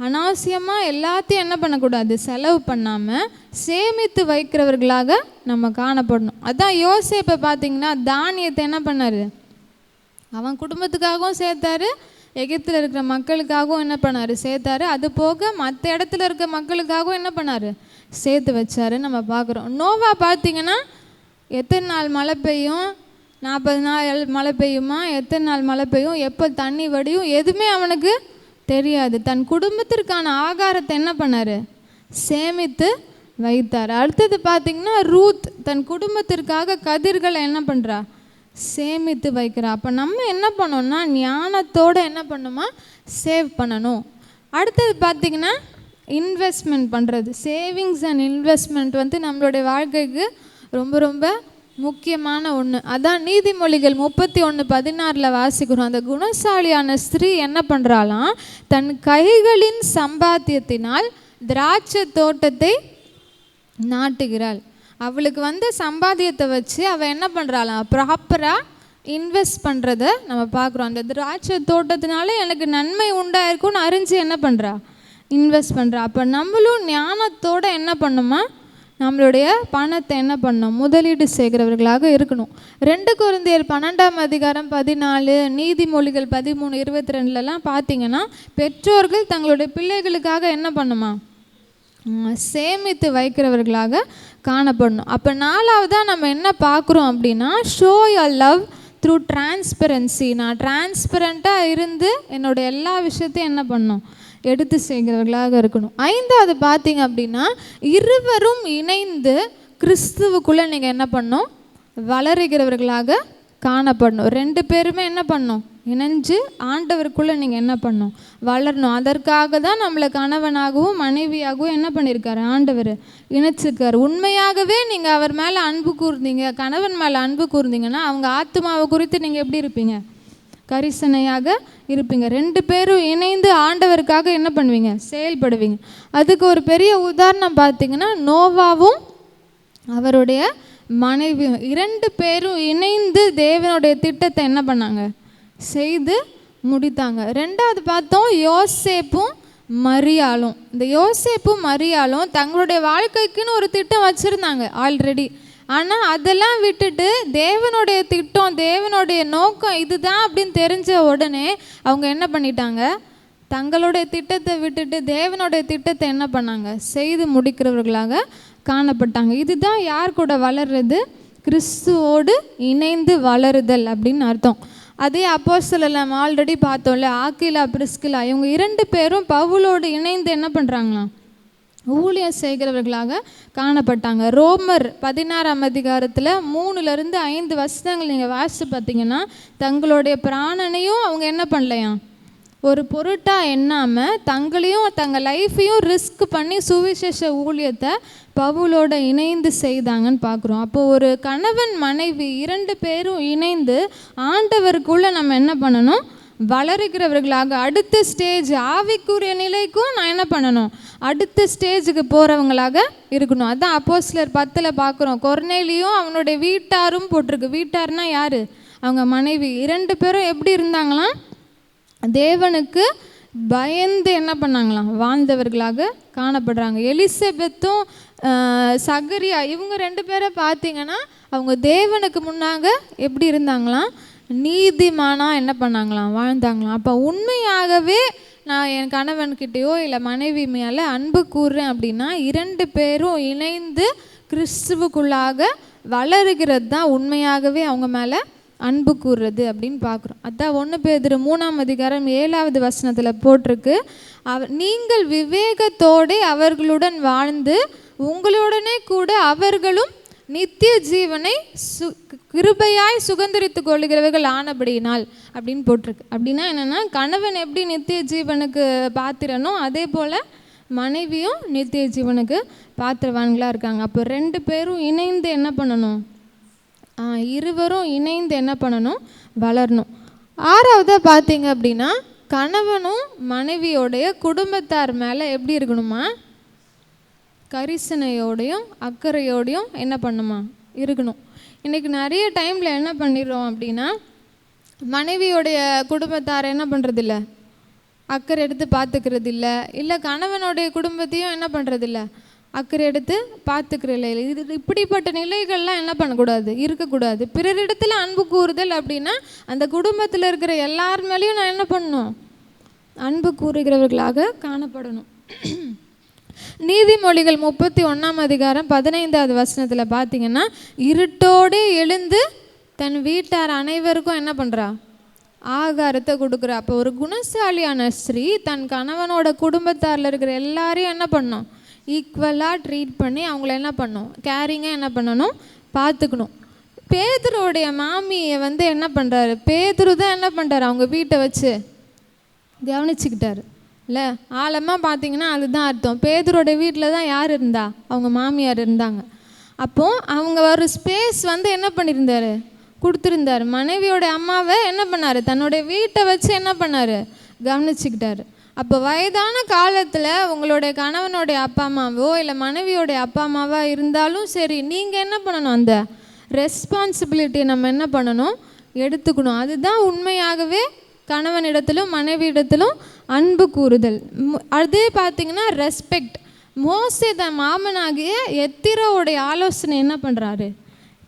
அனாவசியமாக எல்லாத்தையும் என்ன பண்ணக்கூடாது? செலவு பண்ணாமல் சேமித்து வைக்கிறவர்களாக நம்ம காணப்படணும். அதான் யோசேப்பை பார்த்தீங்கன்னா தானியத்தை என்ன பண்ணார்? அவன் குடும்பத்துக்காகவும் சேர்த்தாரு, எகிப்தில் இருக்கிற மக்களுக்காகவும் என்ன பண்ணார்? சேர்த்தாரு. அது போக மற்ற இடத்துல இருக்க மக்களுக்காகவும் என்ன பண்ணார்? சேர்த்து வச்சாரு நம்ம பார்க்குறோம். நோவா பார்த்தீங்கன்னா எத்தனை நாள் மழை பெய்யும்? 40 நாள் மழை பெய்யுமா? எத்தனை நாள் மழை பெய்யும்? எப்போ தண்ணி வடியும்? எதுவுமே அவனுக்கு தெரியாது. தன் குடும்பத்திற்கான ஆகாரத்தை என்ன பண்ணார்? சேமித்து வைத்தார். அடுத்தது பார்த்திங்கன்னா ரூத் தன் குடும்பத்திற்காக கதிர்களை என்ன பண்ணுறா? சேமித்து வைக்கிறா. அப்போ நம்ம என்ன பண்ணோம்னா ஞானத்தோடு என்ன பண்ணுமா? சேவ் பண்ணணும். அடுத்தது பார்த்திங்கன்னா இன்வெஸ்ட்மெண்ட் பண்ணுறது. சேவிங்ஸ் அண்ட் இன்வெஸ்ட்மெண்ட் வந்து நம்மளுடைய வாழ்க்கைக்கு ரொம்ப ரொம்ப முக்கியமான ஒன்று. அதான் நீதிமொழிகள் 31:16 வாசிக்கிறோம். அந்த குணசாலியான ஸ்திரீ என்ன பண்ணுறாளாம்? தன் கைகளின் சம்பாத்தியத்தினால் திராட்சை தோட்டத்தை நாட்டுகிறாள். அவளுக்கு வந்து சம்பாத்தியத்தை வச்சு அவள் என்ன பண்ணுறாளாம்? ப்ராப்பராக இன்வெஸ்ட் பண்ணுறத நம்ம பார்க்குறோம். அந்த திராட்சை தோட்டத்தினால எனக்கு நன்மை உண்டாயிருக்கும்னு அறிஞ்சு என்ன பண்ணுறா? இன்வெஸ்ட் பண்ணுறா. அப்போ நம்மளும் ஞானத்தோடு என்ன பண்ணுமா? நம்மளுடைய பணத்தை என்ன பண்ணணும்? முதலீடு செய்கிறவர்களாக இருக்கணும். 2 கொரிந்தியர் 12ஆம் அதிகாரம் 14, நீதிமொழிகள் 13:22 பார்த்தீங்கன்னா பெற்றோர்கள் தங்களுடைய பிள்ளைகளுக்காக என்ன பண்ணுமா? சேமித்து வைக்கிறவர்களாக காணப்படணும். அப்போ 4வதாக நம்ம என்ன பார்க்குறோம் அப்படின்னா show your love through transparency. நான் டிரான்ஸ்பரண்ட்டாக இருந்து என்னோடய எல்லா விஷயத்தையும் என்ன பண்ணணும்? எடுத்து செய்கிறவர்களாக இருக்கணும். 5வது பார்த்தீங்க அப்படின்னா இருவரும் இணைந்து கிறிஸ்துவுக்குள்ளே நீங்கள் என்ன பண்ணணும்? வளருகிறவர்களாக காணப்படணும். 2 பேருமே என்ன பண்ணணும்? இணைஞ்சு ஆண்டவருக்குள்ளே நீங்கள் என்ன பண்ணணும்? வளரணும். அதற்காக தான் நம்மளை கணவனாகவும் மனைவியாகவும் என்ன பண்ணியிருக்காரு? ஆண்டவர் இணைச்சிருக்காரு. உண்மையாகவே நீங்கள் அவர் மேலே அன்பு கூர்ந்தீங்க, கணவன் மேலே அன்பு கூர்ந்தீங்கன்னா அவங்க ஆத்மாவை குறித்து நீங்கள் எப்படி இருப்பீங்க? கரிசனையாக இருப்பீங்க. 2 பேரும் இணைந்து ஆண்டவருக்காக என்ன பண்ணுவீங்க? செயல்படுவீங்க. அதுக்கு ஒரு பெரிய உதாரணம் பார்த்தீங்கன்னா நோவாவும் அவருடைய மனைவியும் 2 பேரும் இணைந்து தேவனுடைய திட்டத்தை என்ன பண்ணாங்க? செய்து முடித்தாங்க. 2வது பார்த்தோம் யோசேப்பும் மரியாளும். இந்த யோசேப்பும் மரியாளும் தங்களுடைய வாழ்க்கைக்குன்னு ஒரு திட்டம் வச்சுருந்தாங்க ஆல்ரெடி. ஆனால் அதெல்லாம் விட்டுட்டு தேவனுடைய திட்டம், தேவனுடைய நோக்கம் இதுதான் அப்படின்னு தெரிஞ்ச உடனே அவங்க என்ன பண்ணிட்டாங்க? தங்களுடைய திட்டத்தை விட்டுட்டு தேவனுடைய திட்டத்தை என்ன பண்ணாங்க? செய்து முடிக்கிறவர்களாக காணப்பட்டாங்க. இதுதான் யார் கூட வளர்றது? கிறிஸ்துவோடு இணைந்து வளருதல் அப்படின்னு அர்த்தம். அதே அப்போஸ்தலர் நம்ம ஆல்ரெடி பார்த்தோம்ல, ஆக்கிலா பிரிஸ்கிலா இவங்க 2 பேரும் பவுலோடு இணைந்து என்ன பண்ணுறாங்களாம்? ஊழியம் செய்கிறவர்களாக காணப்பட்டாங்க. ரோமர் 16ஆம் அதிகாரத்தில் 3-5 வசனங்கள் நீங்கள் வாசித்து பார்த்தீங்கன்னா தங்களுடைய பிராணனையும் அவங்க என்ன பண்ணலையாம்? ஒரு பொருட்டாக எண்ணாமல் தங்களையும் தங்கள் லைஃப்பையும் ரிஸ்க் பண்ணி சுவிசேஷ ஊழியத்தை பவுலோட இணைந்து செய்தாங்கன்னு பார்க்குறோம். அப்போது ஒரு கணவன் மனைவி 2 பேரும் இணைந்து ஆண்டவருக்குள்ளே நம்ம என்ன பண்ணணும்? வளருகிறவர்களாக அடுத்த ஸ்டேஜ் ஆவிக்குரிய நிலைக்கும் நான் என்ன பண்ணணும்? அடுத்த ஸ்டேஜுக்கு போகிறவங்களாக இருக்கணும். அதான் அப்போஸ்தலர் 10 பார்க்குறோம். கொர்நேலியும் அவனுடைய வீட்டாரும் போட்டிருக்கு. வீட்டார்னா யார்? அவங்க மனைவி. 2 பேரும் எப்படி இருந்தாங்களாம்? தேவனுக்கு பயந்து என்ன பண்ணாங்களாம்? வாழ்ந்தவர்களாக காணப்படுறாங்க. எலிசபெத்தும் சகரியா இவங்க 2 பேரை பார்த்தீங்கன்னா அவங்க தேவனுக்கு முன்னாக எப்படி இருந்தாங்களாம்? நீதிமானாக என்ன பண்ணாங்களாம்? வாழ்ந்தாங்களாம். அப்போ உண்மையாகவே நான் என் கணவன்கிட்டயோ இல்லை மனைவி மேலே அன்பு கூறுறேன் அப்படின்னா 2 பேரும் இணைந்து கிறிஸ்துவுக்குள்ளாக வளருகிறது தான் உண்மையாகவே அவங்க மேலே அன்பு கூறுறது அப்படின்னு பார்க்குறோம். அதான் 1 பேதுரு 3ஆம் அதிகாரம் 7வது வசனத்தில் போட்டிருக்கு. நீங்கள் விவேகத்தோடு அவர்களுடன் வாழ்ந்து உங்களுடனே கூட அவர்களும் நித்திய ஜீவனை கிருபையாய் சுதந்திரித்து கொள்ளுகிறவர்கள் ஆனபடியினால் அப்படின்னு போட்டிருக்கு. அப்படின்னா என்னென்னா கணவன் எப்படி நித்திய ஜீவனுக்கு பாத்திரனோ அதே போல் மனைவியும் நித்திய ஜீவனுக்கு பாத்திரவான்களாக இருக்காங்க. அப்போ 2 பேரும் இணைந்து என்ன பண்ணணும்? இருவரும் இணைந்து என்ன பண்ணணும்? வளரணும். 6வதாக பார்த்தீங்க அப்படின்னா, கணவனும் மனைவியோடைய குடும்பத்தார் மேலே எப்படி இருக்கணுமா? கரிசனையோடையும் அக்கறையோடையும் என்ன பண்ணுமா? இருக்கணும். இன்றைக்கி நிறைய டைமில் என்ன பண்ணிடுறோம் அப்படின்னா, மனைவியோடைய குடும்பத்தார் என்ன பண்ணுறதில்ல, அக்கறை எடுத்து பார்த்துக்கிறது இல்லை கணவனுடைய குடும்பத்தையும் என்ன பண்ணுறதில்ல, அக்கறை எடுத்து பார்த்துக்கிறதில்ல. இது இப்படிப்பட்ட நிலைகள்லாம் என்ன பண்ணக்கூடாது, இருக்கக்கூடாது. பிறரிடத்தில் அன்பு கூறுதல் அப்படின்னா அந்த குடும்பத்தில் இருக்கிற எல்லார் மேலேயும் நான் என்ன பண்ணணும்? அன்பு கூறுகிறவர்களாக காணப்படணும். நீதிமொழிகள் 31ஆம் அதிகாரம் 15வது வசனத்தில் பார்த்தீங்கன்னா, இருட்டோடு எழுந்து தன் வீட்டார் அனைவருக்கும் என்ன பண்ணுறா? ஆகாரத்தை கொடுக்குறா. அப்போ ஒரு குணசாலியான ஸ்திரீ தன் கணவனோட குடும்பத்தாரில் இருக்கிற எல்லாரையும் என்ன பண்ணணும்? ஈக்குவலாக ட்ரீட் பண்ணி அவங்கள என்ன பண்ணணும்? கேரிங்காக என்ன பண்ணணும்? பார்த்துக்கணும். பேதுருடைய மாமியை வந்து என்ன பண்ணுறாரு? பேதுரு தான் என்ன பண்ணுறாரு? அவங்க வீட்டை வச்சு கவனிச்சுக்கிட்டாரு இல்லை? ஆழமாக பார்த்தீங்கன்னா அதுதான் அர்த்தம். பேதுருடைய வீட்டில் தான் யார் இருந்தா? அவங்க மாமியார் இருந்தாங்க. அப்போது அவங்க ஒரு ஸ்பேஸ் வந்து என்ன பண்ணியிருந்தார்? கொடுத்துருந்தார். மனைவியோட அம்மாவை என்ன பண்ணார்? தன்னுடைய வீட்டை வச்சு என்ன பண்ணார்? கவனிச்சுக்கிட்டாரு. அப்போ வயதான காலத்தில் உங்களுடைய கணவனுடைய அப்பா அம்மாவோ இல்லை மனைவியோடைய அப்பா அம்மாவோ இருந்தாலும் சரி, நீங்கள் என்ன பண்ணணும்? அந்த ரெஸ்பான்சிபிலிட்டியை நம்ம என்ன பண்ணணும்? எடுத்துக்கணும். அதுதான் உண்மையாகவே கணவனிடத்திலும் மனைவியிடத்திலும் அன்பு கூறுதல். அதே பார்த்திங்கன்னா ரெஸ்பெக்ட். மோசே தன் மாமனாகிய எத்திரோவுடைய ஆலோசனை என்ன பண்ணுறாரு?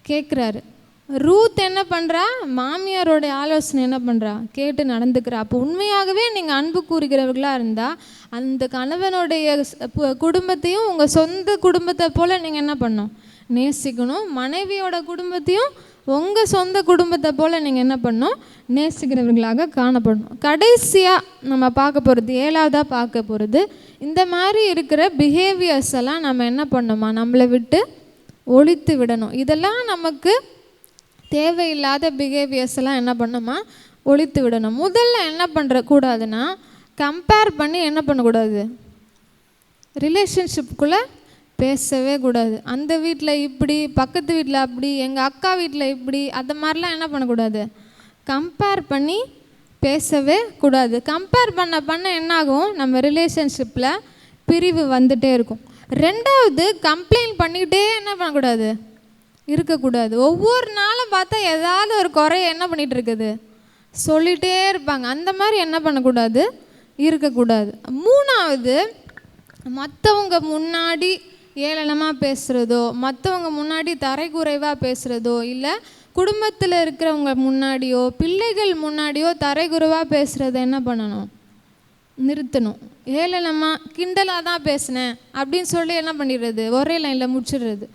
கேட்குறாரு. ரூத் என்ன பண்ணுறா? மாமியாரோடைய ஆலோசனை என்ன பண்ணுறா? கேட்டு நடந்துக்கிறா. அப்போ உண்மையாகவே நீங்கள் அன்பு கூறுகிறவர்களாக இருந்தால் அந்த கணவனுடைய குடும்பத்தையும் உங்கள் சொந்த குடும்பத்தை போல் நீங்கள் என்ன பண்ணணும்? நேசிக்கணும். மனைவியோட குடும்பத்தையும் உங்கள் சொந்த குடும்பத்தை போல் நீங்கள் என்ன பண்ணணும்? நேசிக்கிறவர்களாக காணப்படணும். கடைசியாக நம்ம பார்க்க போகிறது, 7வதாக பார்க்க போகிறது, இந்த மாதிரி இருக்கிற பிஹேவியர்ஸ் எல்லாம் நம்ம என்ன பண்ணணுமா? நம்மளை விட்டு ஒழித்து விடணும். இதெல்லாம் நமக்கு தேவையில்லாத பிஹேவியர்ஸ் எல்லாம் என்ன பண்ணணுமா? ஒழித்து விடணும். முதல்ல என்ன பண்ணுறக்கூடாதுன்னா, கம்பேர் பண்ணி என்ன பண்ணக்கூடாது? ரிலேஷன்ஷிப்புக்குள்ளே பேசவே கூடாது. அந்த வீட்டில் இப்படி, பக்கத்து வீட்டில் அப்படி, எங்கள் அக்கா வீட்டில் இப்படி, அந்த மாதிரிலாம் என்ன பண்ணக்கூடாது? கம்பேர் பண்ணி பேசவே கூடாது. கம்பேர் பண்ண என்னாகும்? நம்ம ரிலேஷன்ஷிப்பில் பிரிவு வந்துகிட்டே இருக்கும். 2வது, கம்ப்ளைண்ட் பண்ணிக்கிட்டே என்ன பண்ணக்கூடாது? இருக்கக்கூடாது. ஒவ்வொரு நாளும் பார்த்தா ஏதாவது ஒரு குறைய என்ன பண்ணிகிட்டு இருக்குது? சொல்லிகிட்டே இருப்பாங்க. அந்த மாதிரி என்ன பண்ணக்கூடாது? இருக்கக்கூடாது. 3வது, மற்றவங்க முன்னாடி ஏளனமாக பேசுகிறதோ, மற்றவங்க முன்னாடி தரைக்குறைவாக பேசுகிறதோ, இல்லை குடும்பத்தில் இருக்கிறவங்க முன்னாடியோ பிள்ளைகள் முன்னாடியோ தரைக்குறைவாக பேசுகிறத என்ன பண்ணணும்? நிறுத்தணும். ஏளனமாக கிண்டலாக தான் பேசினேன் அப்படின்னு சொல்லி என்ன பண்ணிடுறது? ஒரே லைனில் முடிச்சிடுறது.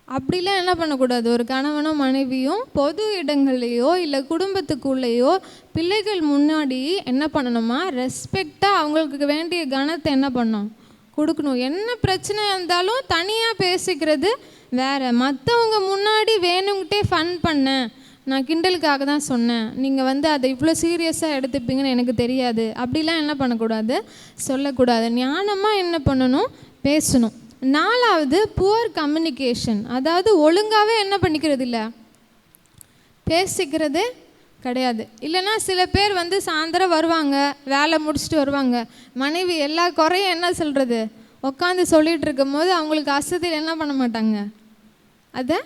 அப்படிலாம் என்ன பண்ணக்கூடாது? ஒரு கணவனும் மனைவியும் பொது இடங்கள்லையோ இல்லை குடும்பத்துக்குள்ளேயோ பிள்ளைகள் முன்னாடி என்ன பண்ணணுமா? ரெஸ்பெக்டாக அவங்களுக்கு வேண்டிய கனத்தை என்ன பண்ணணும்? கொடுக்கணும். என்ன பிரச்சனை இருந்தாலும் தனியாக பேசிக்கிறது வேறு. மற்றவங்க முன்னாடி வேணுங்கிட்டே ஃபன் பண்ணேன், நான் கிண்டலுக்காக தான் சொன்னேன், நீங்கள் வந்து அதை இவ்வளோ சீரியஸாக எடுத்துப்பீங்கன்னு எனக்கு தெரியாது, அப்படிலாம் என்ன பண்ணக்கூடாது? சொல்லக்கூடாது. ஞானமாக என்ன பண்ணணும்? பேசணும். 4வது, புவர் கம்யூனிகேஷன். அதாவது ஒழுங்காகவே என்ன பண்ணிக்கிறது இல்லை, பேசிக்கிறதே கிடையாது. இல்லைன்னா சில பேர் வந்து சாயந்தரம் வருவாங்க, வேலை முடிச்சுட்டு வருவாங்க, மனைவி எல்லா குறையும் என்ன சொல்கிறது உட்காந்து சொல்லிகிட்டு இருக்கும் போது அவங்களுக்கு அசதியில் என்ன பண்ண மாட்டாங்க? அதை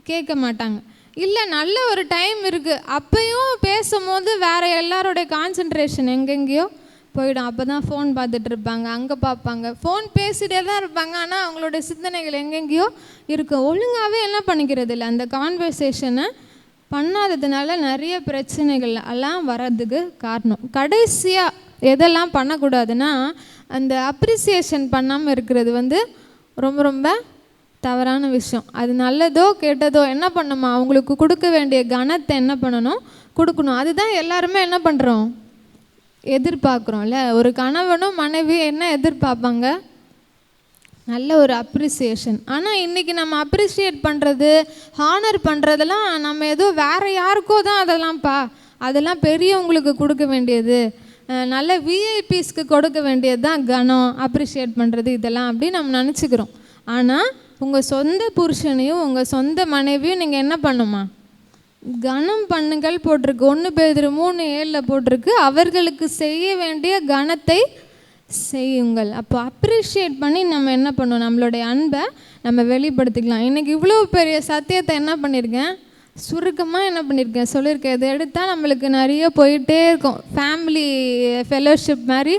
கேட்க மாட்டாங்க. இல்லை நல்ல ஒரு டைம் இருக்குது, அப்பையும் பேசும்போது வேறு எல்லாரோடைய கான்சன்ட்ரேஷன் எங்கெங்கேயோ போயிடும். அப்போ தான் ஃபோன் பார்த்துட்டு இருப்பாங்க, அங்கே பார்ப்பாங்க, ஃபோன் பேசிகிட்டே தான் இருப்பாங்க, ஆனால் அவங்களோட சிந்தனைகள் எங்கெங்கேயோ இருக்கும். ஒழுங்காகவே என்ன பண்ணிக்கிறது இல்லை, அந்த கான்வர்சேஷனை பண்ணாததுனால நிறைய பிரச்சனைகள் எல்லாம் வர்றதுக்கு காரணம். கடைசியாக எதெல்லாம் பண்ணக்கூடாதுன்னா, அந்த அப்ரிசியேஷன் பண்ணாமல் இருக்கிறது வந்து ரொம்ப ரொம்ப தவறான விஷயம். அது நல்லதோ கெட்டதோ என்ன பண்ணுமா, அவங்களுக்கு கொடுக்க வேண்டிய கனத்தை என்ன பண்ணணும்? கொடுக்கணும். அதுதான் எல்லாருமே என்ன பண்ணுறோம்? எதிர்பார்க்குறோம்ல. ஒரு கணவனும் மனைவி என்ன எதிர்பார்ப்பாங்க? நல்ல ஒரு அப்ரிசியேஷன். ஆனால் இன்றைக்கி நம்ம அப்ரிஷியேட் பண்ணுறது, ஹானர் பண்ணுறதெல்லாம் நம்ம ஏதோ வேறு யாருக்கோ தான் அதெல்லாம்ப்பா, அதெல்லாம் பெரியவங்களுக்கு கொடுக்க வேண்டியது, நல்ல விஐபிஸ்க்கு கொடுக்க வேண்டியது தான் கனம், அப்ரிஷியேட் பண்ணுறது இதெல்லாம் அப்படின்னு நம்ம நினச்சிக்கிறோம். ஆனால் உங்கள் சொந்த புருஷனையும் உங்கள் சொந்த மனைவியும் நீங்கள் என்ன பண்ணுமா? கனம் பண்ணுங்கள் போட்டிருக்கு. 1 பேதுரு 3:7 போட்டிருக்கு, அவர்களுக்கு செய்ய வேண்டிய கனத்தை செய்யுங்கள். அப்போ அப்ரிஷியேட் பண்ணி நம்ம என்ன பண்ணோம்? நம்மளுடைய அன்பை நம்ம வெளிப்படுத்திக்கலாம். இன்றைக்கி இவ்வளோ பெரிய சத்தியத்தை என்ன பண்ணியிருக்கேன், சுருக்கமாக என்ன பண்ணியிருக்கேன் சொல்லியிருக்கேன். இதை எடுத்தால் நம்மளுக்கு நிறைய போயிட்டே இருக்கும், ஃபேமிலி ஃபெலோஷிப் மாதிரி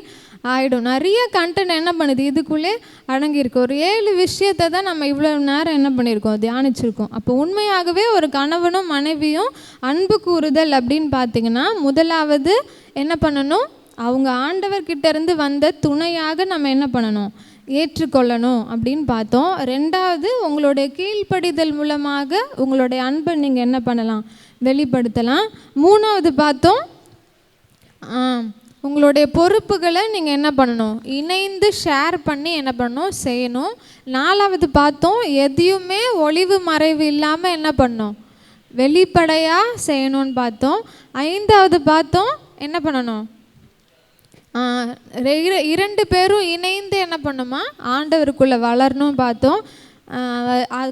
ஆகிடும். நிறைய கண்டென்ட் என்ன பண்ணுது இதுக்குள்ளே அடங்கியிருக்கு. ஒரு 7 விஷயத்தை தான் நம்ம இவ்வளோ நேரம் என்ன பண்ணியிருக்கோம், தியானிச்சிருக்கோம். அப்போ உண்மையாகவே ஒரு கணவனும் மனைவியும் அன்பு கூறுதல் அப்படின்னு பார்த்திங்கன்னா, முதலாவது என்ன பண்ணணும், அவங்க ஆண்டவர்கிட்ட இருந்து வந்த துணையாக நம்ம என்ன பண்ணணும், ஏற்றுக்கொள்ளணும் அப்படின்னு பார்த்தோம். 2வது, உங்களுடைய கீழ்ப்படிதல் மூலமாக உங்களுடைய அன்பை நீங்கள் என்ன பண்ணலாம், வெளிப்படுத்தலாம். 3வது பார்த்தோம், உங்களுடைய பொறுப்புகளை நீங்கள் என்ன பண்ணணும், இணைந்து ஷேர் பண்ணி என்ன பண்ணணும், செய்யணும். 4வது பார்த்தோம், எதையுமே ஒளிவு மறைவு இல்லாமல் என்ன பண்ணணும், வெளிப்படையாக செய்யணும்னு பார்த்தோம். 5வது பார்த்தோம், என்ன பண்ணணும், 2 பேரும் இணைந்து என்ன பண்ணுமா, ஆண்டவருக்குள்ளே வளரணும் பார்த்தோம்.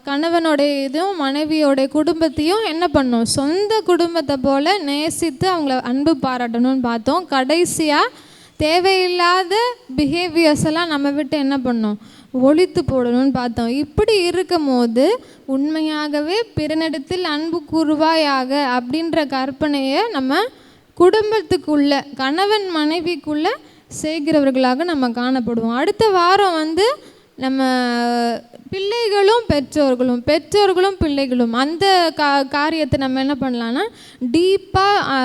கணவனுடைய இதுவும் மனைவியோடைய குடும்பத்தையும் என்ன பண்ணணும், சொந்த குடும்பத்தை போல் நேசித்து அவங்கள அன்பு பாராட்டணும்னு பார்த்தோம். கடைசியாக தேவையில்லாத பிஹேவியர்ஸ் எல்லாம் நம்ம விட்டு என்ன பண்ணணும், ஒழித்து போடணும்னு பார்த்தோம். இப்படி இருக்கும் போது உண்மையாகவே பிறனிடத்தில் அன்பு கூறுவாயாக அப்படின்ற கற்பனையை நம்ம குடும்பத்துக்குள்ள கணவன் மனைவிக்குள்ள செய்கிறவர்களாக நம்ம காணப்படுவோம். அடுத்த வாரம் நம்ம பிள்ளைகளும் பெற்றோர்களும் பிள்ளைகளும் அந்த காரியத்தை நம்ம என்ன பண்ணலான்னா டீப்பாக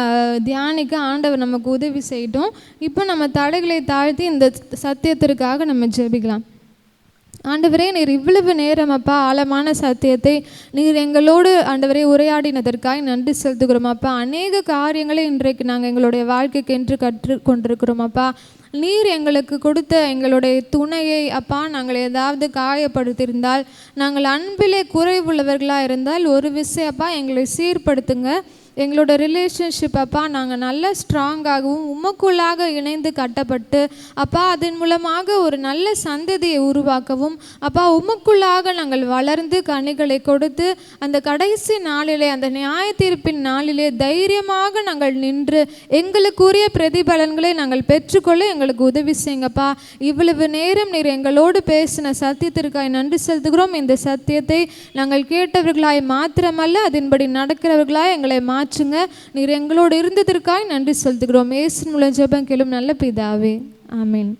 தியானிக்க ஆண்டவர் நமக்கு உதவி செய்யட்டும். இப்போ நம்ம தடைகளை தாழ்த்தி இந்த சத்தியத்திற்காக நம்ம ஜெபிக்கலாம். ஆண்டவரே, நீர் இவ்வளவு நேரம் அப்பா ஆழமான சத்தியத்தை நீர் எங்களோடு ஆண்டவரே உரையாடினதற்காக நன்றி செலுத்துகிறோம் அப்பா. அநேக காரியங்களை இன்றைக்கு நாங்கள் எங்களுடைய வாழ்க்கைக்கு என்று கற்றுக்கொண்டிருக்கிறோம் அப்பா. நீர் எங்களுக்கு கொடுத்த எங்களுடைய துணையை அப்பா நாங்கள் ஏதாவது காயப்படுத்தியிருந்தால், நாங்கள் அன்பிலே குறைவுள்ளவர்களாக இருந்தால் ஒரு விஷயம் அப்பா எங்களை சீர்படுத்துங்க. எங்களோட ரிலேஷன்ஷிப் அப்பா நாங்கள் நல்ல ஸ்ட்ராங்காகவும் உமக்குள்ளாக இணைந்து கட்டப்பட்டு அப்பா அதன் மூலமாக ஒரு நல்ல சந்ததியை உருவாக்கவும் அப்பா உமக்குள்ளாக நாங்கள் வளர்ந்து கனிகளை கொடுத்து அந்த கடைசி நாளிலே, அந்த நியாய தீர்ப்பின் நாளிலே தைரியமாக நாங்கள் நின்று எங்களுக்குரிய பிரதிபலன்களை நாங்கள் பெற்றுக்கொள்ள எங்களுக்கு உதவி செய்யுங்கப்பா. இவ்வளவு நேரம் நீர் எங்களோடு பேசின சத்தியத்திற்காய் நன்றி செலுத்துகிறோம். இந்த சத்தியத்தை நாங்கள் கேட்டவர்களாய் மாத்திரமல்ல, அதன்படி நடக்கிறவர்களாய் எங்களை மாற்றுங்க. நீர் எங்களோடு இருந்ததற்காய் நன்றி செலுத்துகிறோம். இயேசுவின் மூலம் ஜெபம் கேளும் நல்ல பிதாவே, ஆமென்.